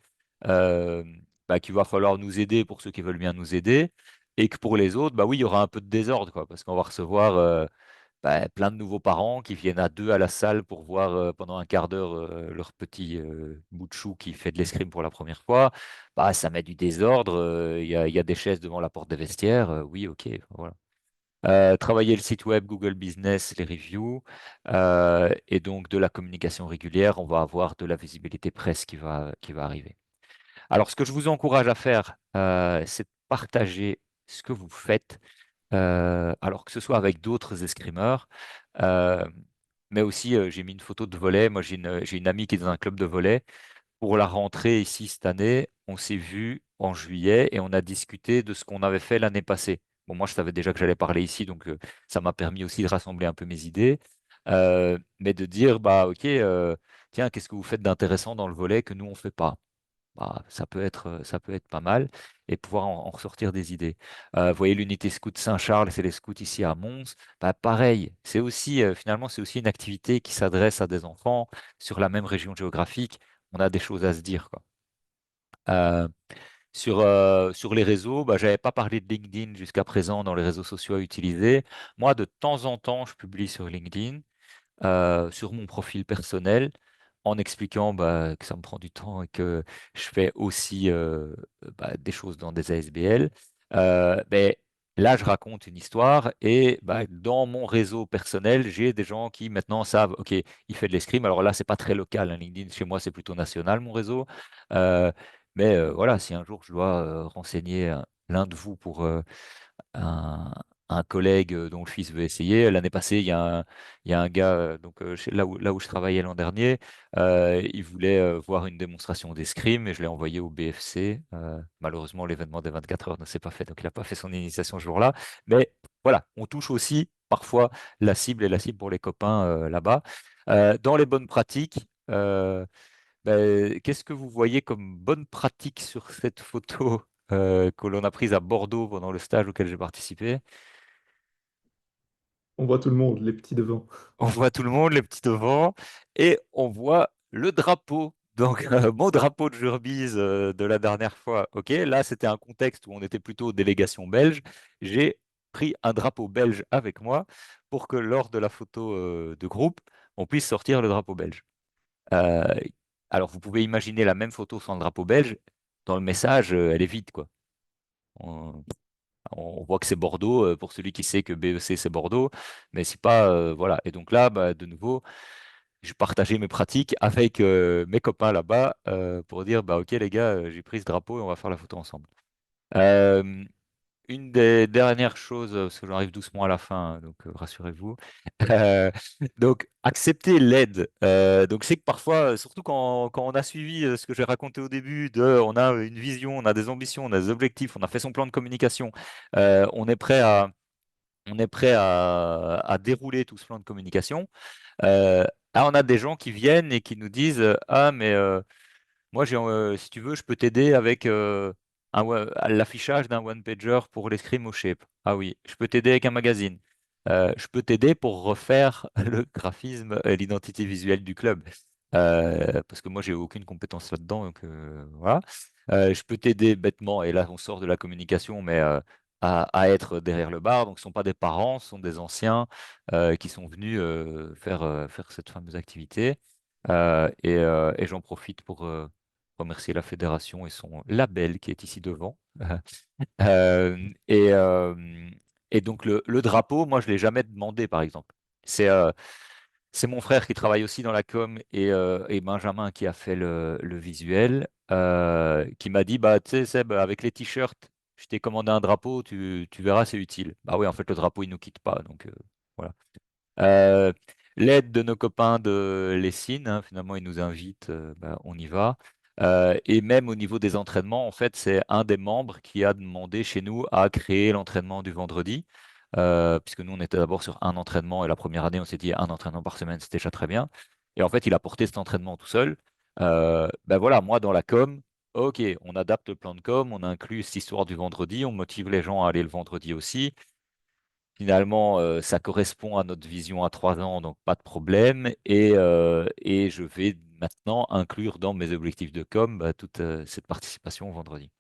euh, qu'il va falloir nous aider pour ceux qui veulent bien nous aider. Et que pour les autres, bah oui, il y aura un peu de désordre, quoi, parce qu'on va recevoir plein de nouveaux parents qui viennent à deux à la salle pour voir pendant un quart d'heure leur petit bout de chou qui fait de l'escrime pour la première fois. Bah, ça met du désordre. Il y a des chaises devant la porte des vestiaires. Oui, ok, voilà. Travailler le site web, Google Business, les reviews, et donc de la communication régulière, on va avoir de la visibilité presse qui va arriver. Alors, ce que je vous encourage à faire, c'est de partager ce que vous faites, alors que ce soit avec d'autres escrimeurs, euh, mais aussi, j'ai mis une photo de volley. Moi, j'ai une amie qui est dans un club de volley. Pour la rentrée ici cette année, on s'est vu en juillet et on a discuté de ce qu'on avait fait l'année passée. Bon, moi, je savais déjà que j'allais parler ici, donc ça m'a permis aussi de rassembler un peu mes idées, mais de dire, bah, ok, tiens, qu'est-ce que vous faites d'intéressant dans le volet que nous, on ne fait pas? bah, ça peut être pas mal et pouvoir en ressortir des idées. Vous voyez l'unité scout Saint-Charles, c'est les scouts ici à Mons. Bah, pareil, c'est aussi finalement c'est aussi une activité qui s'adresse à des enfants sur la même région géographique. On a des choses à se dire, quoi. Euh, sur les réseaux, bah, j'avais pas parlé de LinkedIn jusqu'à présent dans les réseaux sociaux à utiliser. Moi, de temps en temps, je publie sur LinkedIn, sur mon profil personnel, en expliquant bah, que ça me prend du temps et que je fais aussi bah, des choses dans des ASBL. Mais là, je raconte une histoire et bah, dans mon réseau personnel, j'ai des gens qui maintenant savent, OK, il fait de l'escrime. Alors là, c'est pas très local, hein, LinkedIn, chez moi, c'est plutôt national, mon réseau. Euh, mais voilà, si un jour je dois renseigner l'un de vous pour un, un collègue dont le fils veut essayer. L'année passée, il y a un gars, donc, là où je travaillais l'an dernier, il voulait voir une démonstration d'escrime et je l'ai envoyé au BFC. Malheureusement, l'événement des 24 heures ne s'est pas fait, donc il n'a pas fait son initiation ce jour-là. Mais voilà, on touche aussi parfois la cible et la cible pour les copains là-bas. Dans les bonnes pratiques, qu'est-ce que vous voyez comme bonne pratique sur cette photo que l'on a prise à Bordeaux pendant le stage auquel j'ai participé? On voit tout le monde, les petits devant. On voit tout le monde, les petits devants, et on voit le drapeau. Donc, mon drapeau de Jurbise de la dernière fois, ok, là c'était un contexte où on était plutôt délégation belge. J'ai pris un drapeau belge avec moi pour que lors de la photo de groupe, on puisse sortir le drapeau belge. Euh, alors, vous pouvez imaginer la même photo sans le drapeau belge. Dans le message, elle est vide, quoi. On, on voit que c'est Bordeaux, pour celui qui sait que BEC c'est Bordeaux, mais c'est pas, voilà. Et donc là, bah, de nouveau, je partageais mes pratiques avec mes copains là-bas pour dire, bah ok les gars, j'ai pris ce drapeau et on va faire la photo ensemble. Euh, une des dernières choses, parce que j'arrive doucement à la fin, hein, donc rassurez-vous. Euh, donc, accepter l'aide. Donc, c'est que parfois, surtout quand on a suivi ce que j'ai raconté au début, on a une vision, on a des ambitions, on a des objectifs, on a fait son plan de communication, on est prêt à dérouler tout ce plan de communication. Euh, on a des gens qui viennent et qui nous disent, ah, mais moi, si tu veux, je peux t'aider avec l'affichage d'un one-pager pour l'escrime au shape. Ah oui, je peux t'aider avec un magazine. Je peux t'aider pour refaire le graphisme et l'identité visuelle du club. Parce que moi, j'ai aucune compétence là-dedans. Donc, voilà. Je peux t'aider bêtement, et là, on sort de la communication, mais à être derrière le bar. Donc, ce ne sont pas des parents, ce sont des anciens qui sont venus faire cette fameuse activité. Et j'en profite pour remercier la fédération et son label qui est ici devant. Euh, et, euh, et donc le drapeau, moi je l'ai jamais demandé par exemple. C'est c'est mon frère qui travaille aussi dans la com et Benjamin qui a fait le visuel, qui m'a dit bah tu sais Seb, avec les t-shirts, je t'ai commandé un drapeau, tu verras c'est utile. Bah oui en fait le drapeau il nous quitte pas donc voilà. Euh, L'aide de nos copains de Lessine, hein, finalement, ils nous invitent, bah, on y va. Et même au niveau des entraînements, en fait, c'est un des membres qui a demandé chez nous à créer l'entraînement du vendredi, puisque nous, on était d'abord sur un entraînement et la première année, on s'est dit un entraînement par semaine, c'était déjà très bien. Et en fait, il a porté cet entraînement tout seul. Ben voilà, moi, dans la com, ok, on adapte le plan de com, on inclut cette histoire du vendredi, on motive les gens à aller le vendredi aussi. Finalement, ça correspond à notre vision à 3 ans, donc pas de problème. Et je vais maintenant inclure dans mes objectifs de com bah, toute cette participation au vendredi.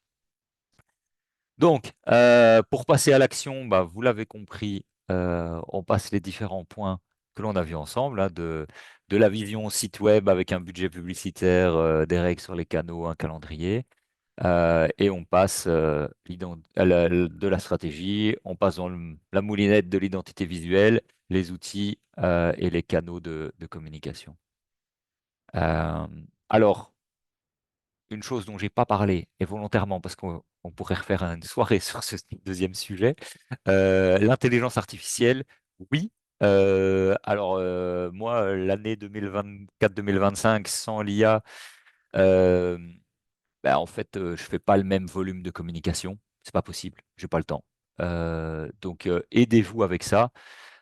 Donc, pour passer à l'action, bah, vous l'avez compris, on passe les différents points que l'on a vus ensemble, hein, de la vision site web avec un budget publicitaire, des règles sur les canaux, un calendrier. Et on passe de la stratégie, on passe dans la moulinette de l'identité visuelle, les outils et les canaux de communication. Euh, alors, une chose dont j'ai pas parlé, et volontairement, parce qu'on pourrait refaire une soirée sur ce deuxième sujet, l'intelligence artificielle, oui. Alors, moi, l'année 2024-2025, sans l'IA, bah, en fait, je fais pas le même volume de communication. C'est pas possible. J'ai pas le temps. Donc, aidez-vous avec ça.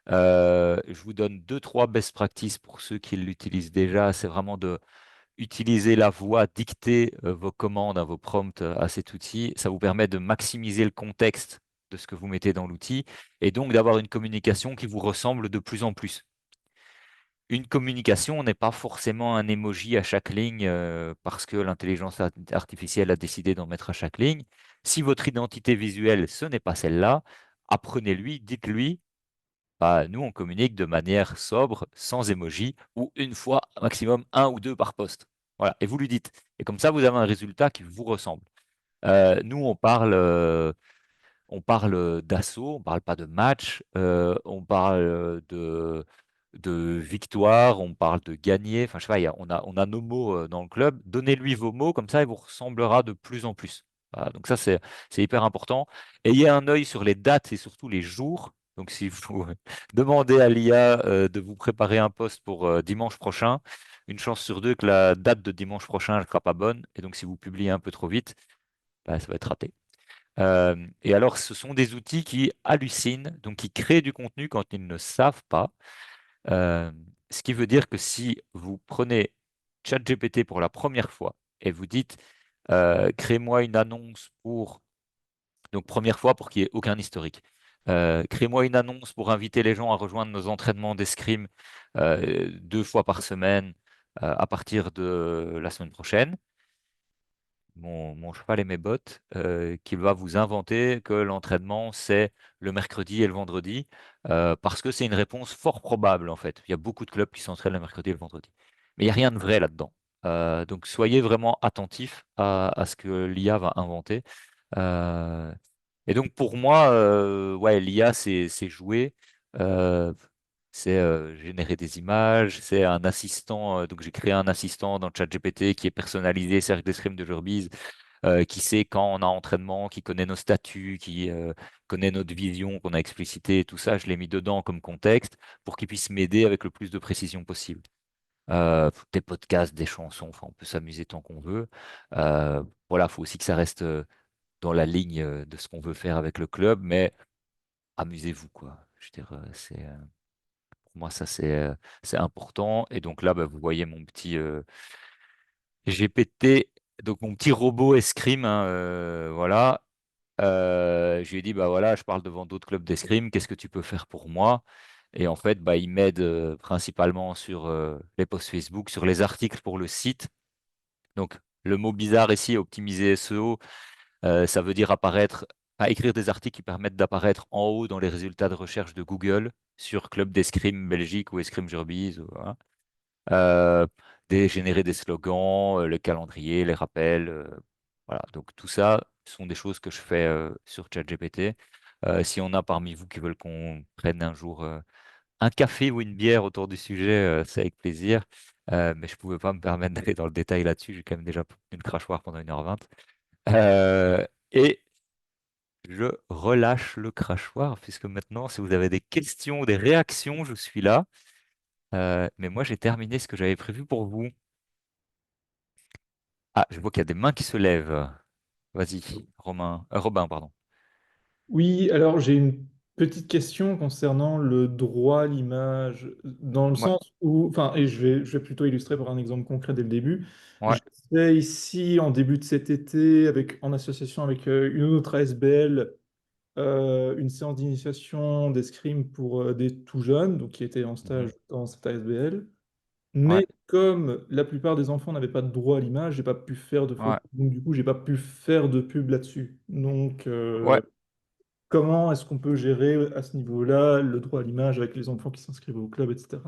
Je vous donne deux, trois best practices pour ceux qui l'utilisent déjà. C'est vraiment utiliser la voix, dicter vos commandes, vos prompts à cet outil, ça vous permet de maximiser le contexte de ce que vous mettez dans l'outil et donc d'avoir une communication qui vous ressemble de plus en plus. Une communication n'est pas forcément un emoji à chaque ligne parce que l'intelligence artificielle a décidé d'en mettre à chaque ligne. Si votre identité visuelle, ce n'est pas celle-là, apprenez-lui, dites-lui, bah, nous, on communique de manière sobre, sans emoji, ou une fois, maximum un ou deux par poste. Voilà, et vous lui dites. Et comme ça, vous avez un résultat qui vous ressemble. Nous, on parle d'assaut, on parle pas de match, on parle de victoire, on parle de gagner. Enfin, je sais pas, on a nos mots dans le club. Donnez-lui vos mots, comme ça, il vous ressemblera de plus en plus. Voilà, donc ça, c'est hyper important. Ayez un œil sur les dates et surtout les jours. Donc, si vous demandez à l'IA de vous préparer un poste pour dimanche prochain, une chance sur deux que la date de dimanche prochain ne sera pas bonne. Et donc, si vous publiez un peu trop vite, bah, ça va être raté. Et alors, ce sont des outils qui hallucinent, donc qui créent du contenu quand ils ne savent pas. Ce qui veut dire que si vous prenez ChatGPT pour la première fois et vous dites crée-moi une annonce pour, donc première fois pour qu'il n'y ait aucun historique, crée-moi une annonce pour inviter les gens à rejoindre nos entraînements d'escrime 2 fois par semaine à partir de la semaine prochaine. Mon cheval et mes bottes, qu'il va vous inventer que l'entraînement, c'est le mercredi et le vendredi, parce que c'est une réponse fort probable, en fait. Il y a beaucoup de clubs qui s'entraînent le mercredi et le vendredi. Mais il n'y a rien de vrai là-dedans. Donc soyez vraiment attentifs à ce que l'IA va inventer. Euh, et donc pour moi, ouais, l'IA, c'est jouer. Euh, c'est générer des images, c'est un assistant. Donc j'ai créé un assistant dans ChatGPT qui est personnalisé, cercle d'escrime de Jurbise, qui sait quand on a entraînement, qui connaît nos statuts, qui connaît notre vision qu'on a explicité et tout ça. Je l'ai mis dedans comme contexte pour qu'il puisse m'aider avec le plus de précision possible. Des podcasts, des chansons, enfin on peut s'amuser tant qu'on veut. Voilà, il faut aussi que ça reste dans la ligne de ce qu'on veut faire avec le club, mais amusez-vous quoi. Je veux dire, pour moi ça c'est important. Et donc là, bah, vous voyez mon petit GPT, donc mon petit robot escrime, hein, voilà. Je lui ai dit, bah voilà, je parle devant d'autres clubs d'escrime, qu'est-ce que tu peux faire pour moi? Et en fait, bah, il m'aide principalement sur les posts Facebook, sur les articles pour le site. Donc, le mot bizarre ici, optimiser SEO, ça veut dire apparaître, écrire des articles qui permettent d'apparaître en haut dans les résultats de recherche de Google sur Club d'escrime Belgique ou Escrime Jurbise. Voilà. Euh, générer des slogans, le calendrier, les rappels. Voilà. Donc tout ça sont des choses que je fais sur ChatGPT. Si on a parmi vous qui veulent qu'on prenne un jour un café ou une bière autour du sujet, c'est avec plaisir. Mais je ne pouvais pas me permettre d'aller dans le détail là-dessus. J'ai quand même déjà une crachoir pendant 1h20. Et je relâche le crachoir, puisque maintenant, si vous avez des questions ou des réactions, je suis là. Mais moi, j'ai terminé ce que j'avais prévu pour vous. Ah, je vois qu'il y a des mains qui se lèvent. Vas-y, Robin, pardon. Oui, alors j'ai une petite question concernant le droit à l'image, dans le Ouais, sens où, enfin, et je vais plutôt illustrer par un exemple concret dès le début. ouais, Je fais ici, en début de cet été, en association avec une autre ASBL, une séance d'initiation d'escrime pour des tout jeunes, donc qui étaient en mhm, stage dans cette ASBL. ouais, Mais comme la plupart des enfants n'avaient pas de droit à l'image, j'ai pas pu faire de ouais, photos. Donc du coup, j'ai pas pu faire de pub là-dessus. Donc ouais. comment est-ce qu'on peut gérer à ce niveau-là le droit à l'image avec les enfants qui s'inscrivent au club, etc.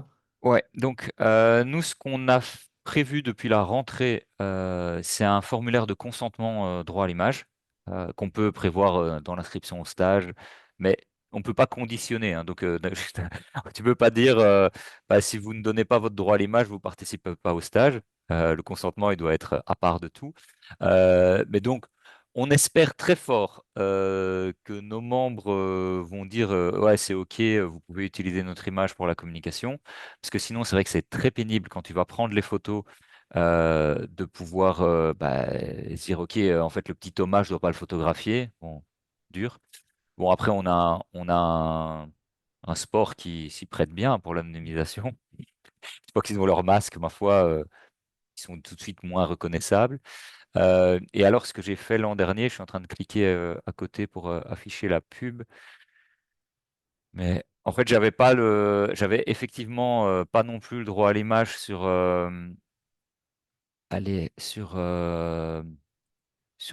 Ouais, donc nous, ce qu'on a prévu depuis la rentrée, c'est un formulaire de consentement droit à l'image qu'on peut prévoir dans l'inscription au stage, mais on ne peut pas conditionner, hein. Donc, tu ne peux pas dire bah, si vous ne donnez pas votre droit à l'image, vous ne participez pas au stage. Le consentement, il doit être à part de tout. Mais donc, on espère très fort que nos membres vont dire ouais, c'est OK, vous pouvez utiliser notre image pour la communication. Parce que sinon, c'est vrai que c'est très pénible quand tu vas prendre les photos de pouvoir bah, se dire, OK, en fait, le petit Thomas, je ne dois pas le photographier. Bon, dur. Bon, après, on a un sport qui s'y prête bien pour l'anonymisation. Je crois qu'ils ont leur masque, ma foi. qui sont tout de suite moins reconnaissables. Et alors, ce que j'ai fait l'an dernier, je suis en train de cliquer à côté pour afficher la pub. Mais en fait, j'avais effectivement pas non plus le droit à l'image allez, sur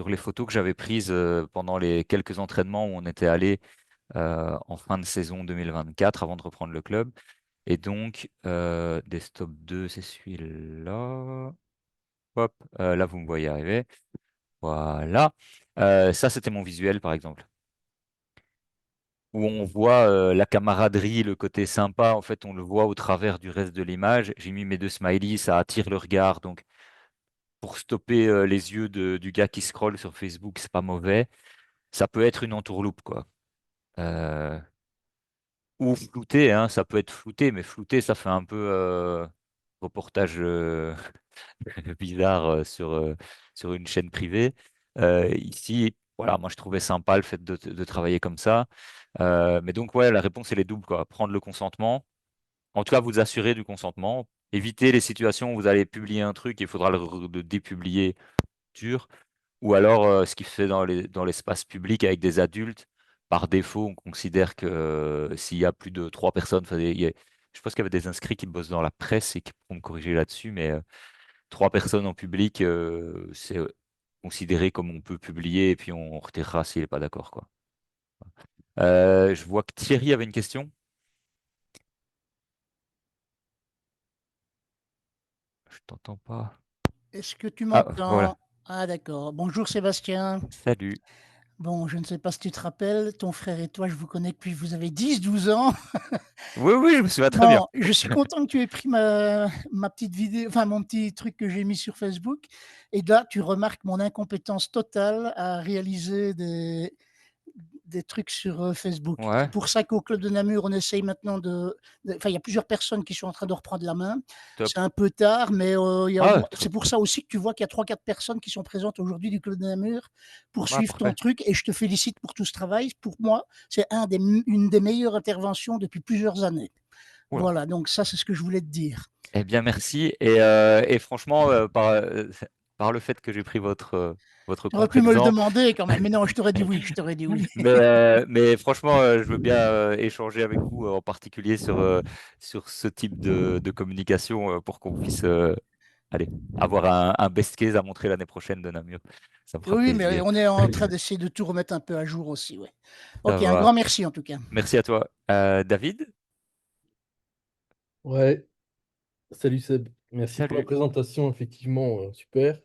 les photos que j'avais prises pendant les quelques entraînements où on était allé en fin de saison 2024 avant de reprendre le club. Et donc, Desktop 2, c'est celui-là. Hop, là, vous me voyez arriver. Voilà. Ça, c'était mon visuel, par exemple, où on voit la camaraderie, le côté sympa. En fait, on le voit au travers du reste de l'image. J'ai mis mes deux smileys, ça attire le regard. Donc, pour stopper les yeux du gars qui scrolle sur Facebook, c'est pas mauvais. Ça peut être une entourloupe, quoi. Euh, ou flouté, hein, ça peut être flouté, mais flouté, ça fait un peu reportage bizarre sur une chaîne privée. Ici, voilà, moi je trouvais sympa le fait de travailler comme ça. Mais donc, ouais, la réponse, elle est double, quoi. Prendre le consentement, en tout cas, vous assurer du consentement, éviter les situations où vous allez publier un truc et il faudra le dépublier dur. Ou alors, ce qui se fait dans l'espace public avec des adultes, par défaut, on considère que s'il y a plus de 3 personnes, enfin, je pense qu'il y avait des inscrits qui bossent dans la presse et qui pourront me corriger là-dessus, mais 3 personnes en public, c'est considéré comme on peut publier et puis on retirera s'il n'est pas d'accord, quoi. Je vois que Thierry avait une question. Je t'entends pas. Est-ce que tu Ah, voilà. m'entends? Ah d'accord. Bonjour Sébastien. Salut. Bon, je ne sais pas si tu te rappelles, ton frère et toi, je vous connais depuis que vous avez 10-12 ans. Oui, oui, je me souviens très bien. Bon, je suis content que tu aies pris ma petite vidéo, enfin mon petit truc que j'ai mis sur Facebook. Et là, tu remarques mon incompétence totale à réaliser des trucs sur Facebook. Ouais, C'est pour ça qu'au Club de Namur, on essaye maintenant enfin, il y a plusieurs personnes qui sont en train de reprendre la main. top. C'est un peu tard, mais Ah, c'est pour ça aussi que tu vois qu'il y a 3-4 personnes qui sont présentes aujourd'hui du Club de Namur pour ah, suivre ton parfait. truc. Et je te félicite pour tout ce travail. Pour moi, c'est une des meilleures interventions depuis plusieurs années. Oula. Voilà, donc ça, c'est ce que je voulais te dire. Eh bien, merci. Et franchement, par le fait que j'ai pris votre Tu aurais pu me le contre-exemple, demander quand même, mais non, je t'aurais dit oui, je t'aurais dit oui. mais franchement, je veux bien échanger avec vous, en particulier sur ce type de communication, pour qu'on puisse allez, avoir un best case à montrer l'année prochaine de Namur. Ça me fera Oui, mais plaisir. on est en train d'essayer de tout remettre un peu à jour aussi, ouais. Ça Ok, un va. grand merci en tout cas. Merci à toi. David? Ouais, salut Seb. Merci pour la Salut. présentation, effectivement, super.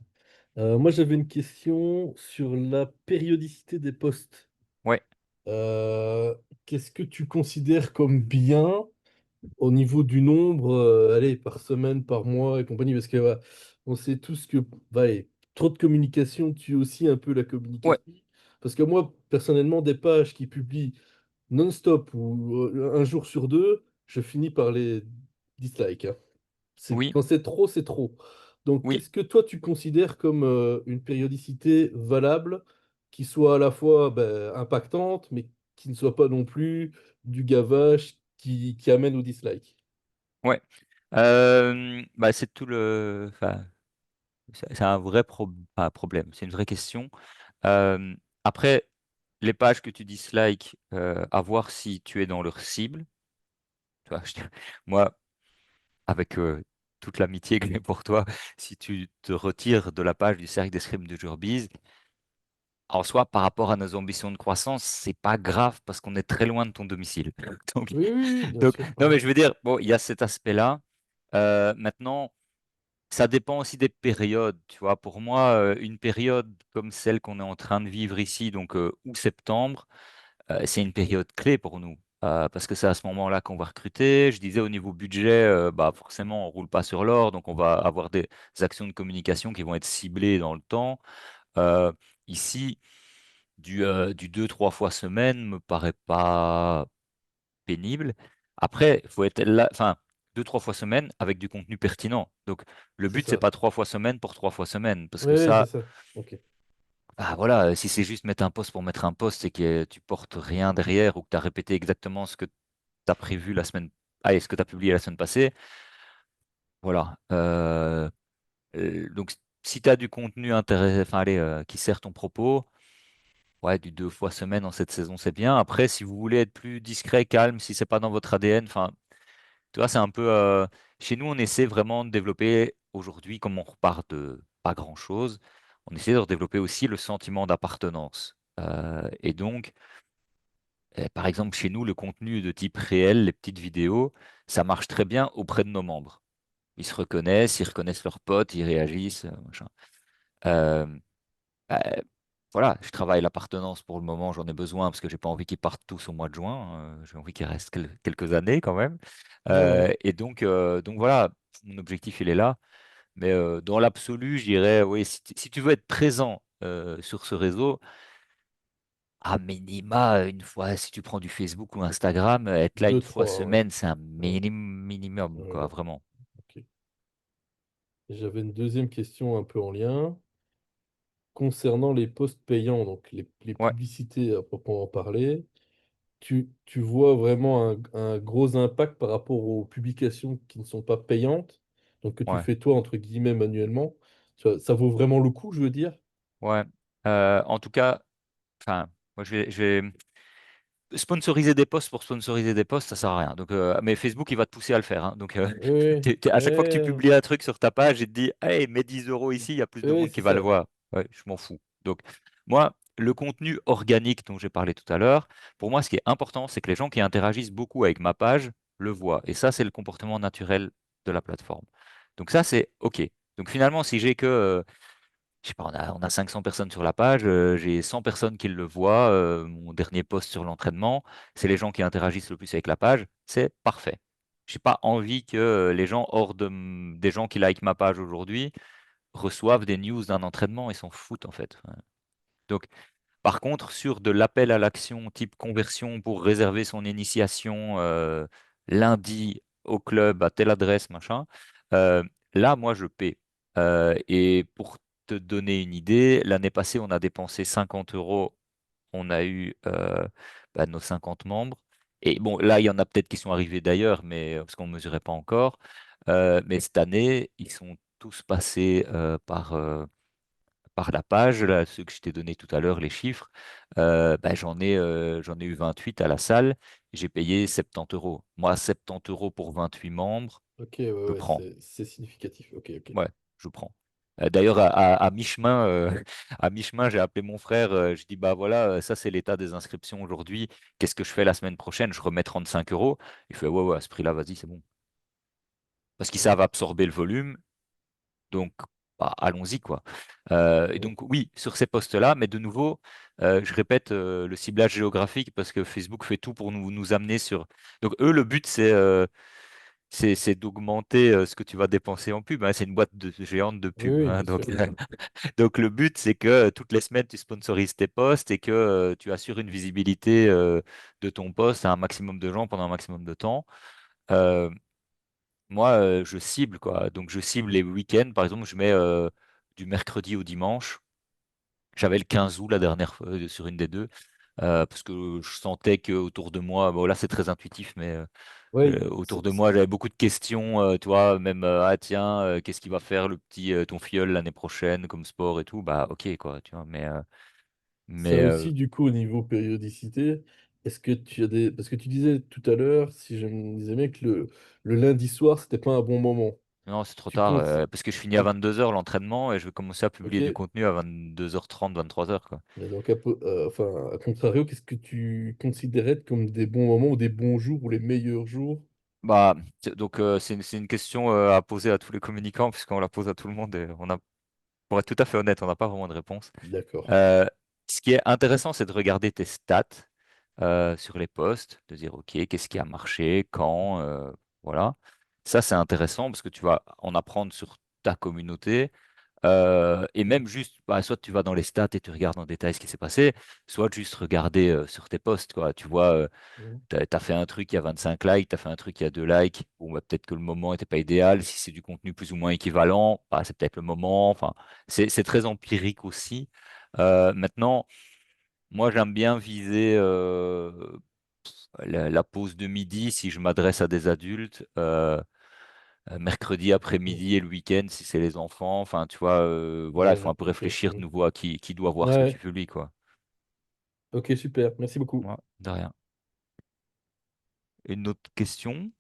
Moi, j'avais une question sur la périodicité des posts. Ouais. Euh, Qu'est-ce que tu considères comme bien au niveau du nombre, allez, par semaine, par mois et compagnie? Parce que on sait tous que trop de communication tue aussi un peu la Ouais. communication. Parce que moi, personnellement, des pages qui publient non-stop ou un jour sur deux, je finis par les dislike, hein. Oui. Quand c'est trop, c'est trop. Donc, Oui. qu'est-ce que toi, tu considères comme une périodicité valable, qui soit à la fois impactante, mais qui ne soit pas non plus du gavage qui amène au dislike? Ouais. Bah, c'est tout le. Enfin, c'est un vrai pas problème. C'est une vraie question. Euh, Après, les pages que tu dislikes, à voir si tu es dans leur cible. Tu vois, moi, avec toute l'amitié que j'ai pour toi, si tu te retires de la page du cercle d'escrime de Jurbise, en soi, par rapport à nos ambitions de croissance, c'est pas grave parce qu'on est très loin de ton domicile. Donc, Oui, oui, oui, bien donc, sûr. non, Ouais. mais je veux dire, bon, il y a cet aspect-là. Maintenant, ça dépend aussi des périodes. Tu vois, pour moi, une période comme celle qu'on est en train de vivre ici, donc août-septembre, c'est une période clé pour nous. Parce que c'est à ce moment-là qu'on va recruter. Je disais au niveau budget, bah forcément, on roule pas sur l'or, donc on va avoir des actions de communication qui vont être ciblées dans le temps. Euh, Ici, du 2-3 fois semaine me paraît pas pénible. Après, il faut être là, enfin, 2-3 fois semaine avec du contenu pertinent. Donc, le C'est but, c'est ça. pas 3 fois semaine pour 3 fois semaine. Parce que Oui, c'est ça, ça. Ok. bah voilà, si c'est juste mettre un post pour mettre un post et que tu portes rien derrière ou que tu as répété exactement ce que tu as prévu la semaine, allez, ce que tu as publié la semaine passée, voilà. Donc, si tu as du contenu intéressant, enfin, allez, qui sert ton propos, ouais, du 2 fois semaine en cette saison, c'est bien. Après, si vous voulez être plus discret, calme, si c'est pas dans votre ADN, enfin, tu vois, c'est un peu. Chez nous, on essaie vraiment de développer aujourd'hui, comme on repart de pas grand-chose, on essaie de développer aussi le sentiment d'appartenance. Et donc, par exemple, chez nous, le contenu de type réel, les petites vidéos, ça marche très bien auprès de nos membres. Ils reconnaissent leurs potes, ils réagissent, machin. Euh, bah, voilà, je travaille l'appartenance pour le moment, j'en ai besoin parce que j'ai pas envie qu'ils partent tous au mois de juin. J'ai envie qu'ils restent quelques années quand même. Ouais, ouais. Et donc voilà, mon objectif il est là. Mais dans l'absolu, je dirais, oui, si tu veux être présent sur ce réseau, à minima, une fois, si tu prends du Facebook ou Instagram, être là Deux, une fois trois, ouais. semaine, c'est un Ouais, minimum, ouais, quoi, ouais. vraiment. Ok. J'avais une deuxième question un peu en lien. Concernant les posts payants, donc les Ouais, publicités à proprement parler, tu vois vraiment un gros impact par rapport aux publications qui ne sont pas payantes, donc que tu ouais, fais toi, entre guillemets, manuellement. Ça vaut vraiment le coup, je veux dire? ouais. En tout cas, enfin, moi, sponsoriser des posts pour sponsoriser des posts, ça sert à rien. Donc, mais Facebook, il va te pousser à le faire, hein. Donc, Oui, oui, à chaque fois que tu publies un truc sur ta page, il te dit, hey, mets 10 € ici, il y a plus de oui, monde qui c'est va le ça. voir. Ouais, je m'en fous. Donc, moi, le contenu organique dont j'ai parlé tout à l'heure, pour moi, ce qui est important, c'est que les gens qui interagissent beaucoup avec ma page le voient. Et ça, c'est le comportement naturel de la plateforme. Donc, ça, c'est OK. Donc, finalement, si j'ai que je sais pas, on a 500 personnes sur la page, j'ai 100 personnes qui le voient. Mon dernier post sur l'entraînement, c'est les gens qui interagissent le plus avec la page, c'est parfait. J'ai pas envie que les gens des gens qui like ma page aujourd'hui reçoivent des news d'un entraînement, ils s'en foutent en fait. Ouais. Donc, par contre, sur de l'appel à l'action type conversion pour réserver son initiation lundi au club à telle adresse, machin, euh, là, moi, je paie. Et pour te donner une idée, l'année passée, on a dépensé 50 €. On a eu nos 50 membres. Et bon, là, il y en a peut-être qui sont arrivés d'ailleurs, mais parce qu'on ne mesurait pas encore. Mais cette année, ils sont tous passés par la page, là, ceux que je t'ai donné tout à l'heure, les chiffres, j'en ai eu 28 à la salle. J'ai payé 70 €. Moi, 70 € pour 28 membres, Ok, ouais, je ouais, prends. c'est significatif. Ok, ok. Ouais, je prends. D'ailleurs, à mi-chemin, à mi-chemin, j'ai appelé mon frère. Je dis, bah voilà, ça c'est l'état des inscriptions aujourd'hui. Qu'est-ce que je fais la semaine prochaine? Je remets 35 €. Il fait, ouais, ouais, à ce prix-là, vas-y, c'est bon. Parce qu'ils savent absorber le volume. Donc, bah, allons-y, quoi. Et Ouais. donc, oui, sur ces postes-là, mais de nouveau, je répète le ciblage géographique parce que Facebook fait tout pour nous amener sur. Donc, eux, le but, c'est d'augmenter ce que tu vas dépenser en pub, hein. C'est une boîte géante de Oui, pub, oui, hein. bien Donc, sûr, bien sûr. donc, le but, c'est que toutes les semaines, tu sponsorises tes posts et que tu assures une visibilité de ton post à un maximum de gens pendant un maximum de temps. Euh, Moi, je cible, quoi. Donc, je cible les week-ends. Par exemple, je mets du mercredi au dimanche. J'avais le 15 août la dernière fois sur une des deux, parce que je sentais que autour de moi, bon là c'est très intuitif, mais Ouais, autour de moi j'avais beaucoup de questions, tu vois, même ah tiens, qu'est-ce qu'il va faire le petit ton filleul l'année prochaine comme sport et tout, bah ok quoi, tu vois, mais ça aussi, du coup, au niveau périodicité, est-ce que tu as des... Parce que tu disais tout à l'heure, si je me disais bien, que le lundi soir, c'était pas un bon moment. non c'est trop Tu tard, comptes... parce que je finis à Tu... 22 h l'entraînement et je vais commencer à Ok. publier du contenu à 22 h 30 23 h quoi. Et donc, enfin, à contrario, qu'est-ce que tu considérais comme des bons moments ou des bons jours ou les meilleurs jours? Bah, donc c'est une question à poser à tous les communicants puisqu'on la pose à tout le monde et pour être tout à fait honnête, on n'a pas vraiment de réponse. D'accord. Euh, Ce qui est intéressant, c'est de regarder tes stats sur les posts, de dire, OK, qu'est-ce qui a marché, quand, voilà. Ça, c'est intéressant parce que tu vas en apprendre sur ta communauté. Et même juste, bah, soit tu vas dans les stats et tu regardes en détail ce qui s'est passé, soit juste regarder sur tes posts, quoi. Tu vois, Mhm. tu as fait un truc, il y a 25 likes, tu as fait un truc, il y a 2 likes. Bon, bah, peut-être que le moment n'était pas idéal. Si c'est du contenu plus ou moins équivalent, bah, c'est peut-être le moment. Enfin, c'est très empirique aussi. Maintenant, moi, j'aime bien viser la pause de midi si je m'adresse à des adultes. mercredi après-midi et le week-end si c'est les enfants. Enfin, tu vois, voilà, il faut un peu Ok. réfléchir de nouveau à qui doit voir ce que tu Ouais, publies, quoi. ok, super. Merci beaucoup. Ouais, de rien. Une autre question?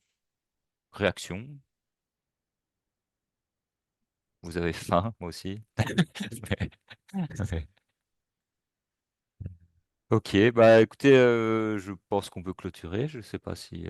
Réaction? Vous avez faim, moi aussi. Mais- Ok, bah écoutez, je pense qu'on peut clôturer. Je sais pas si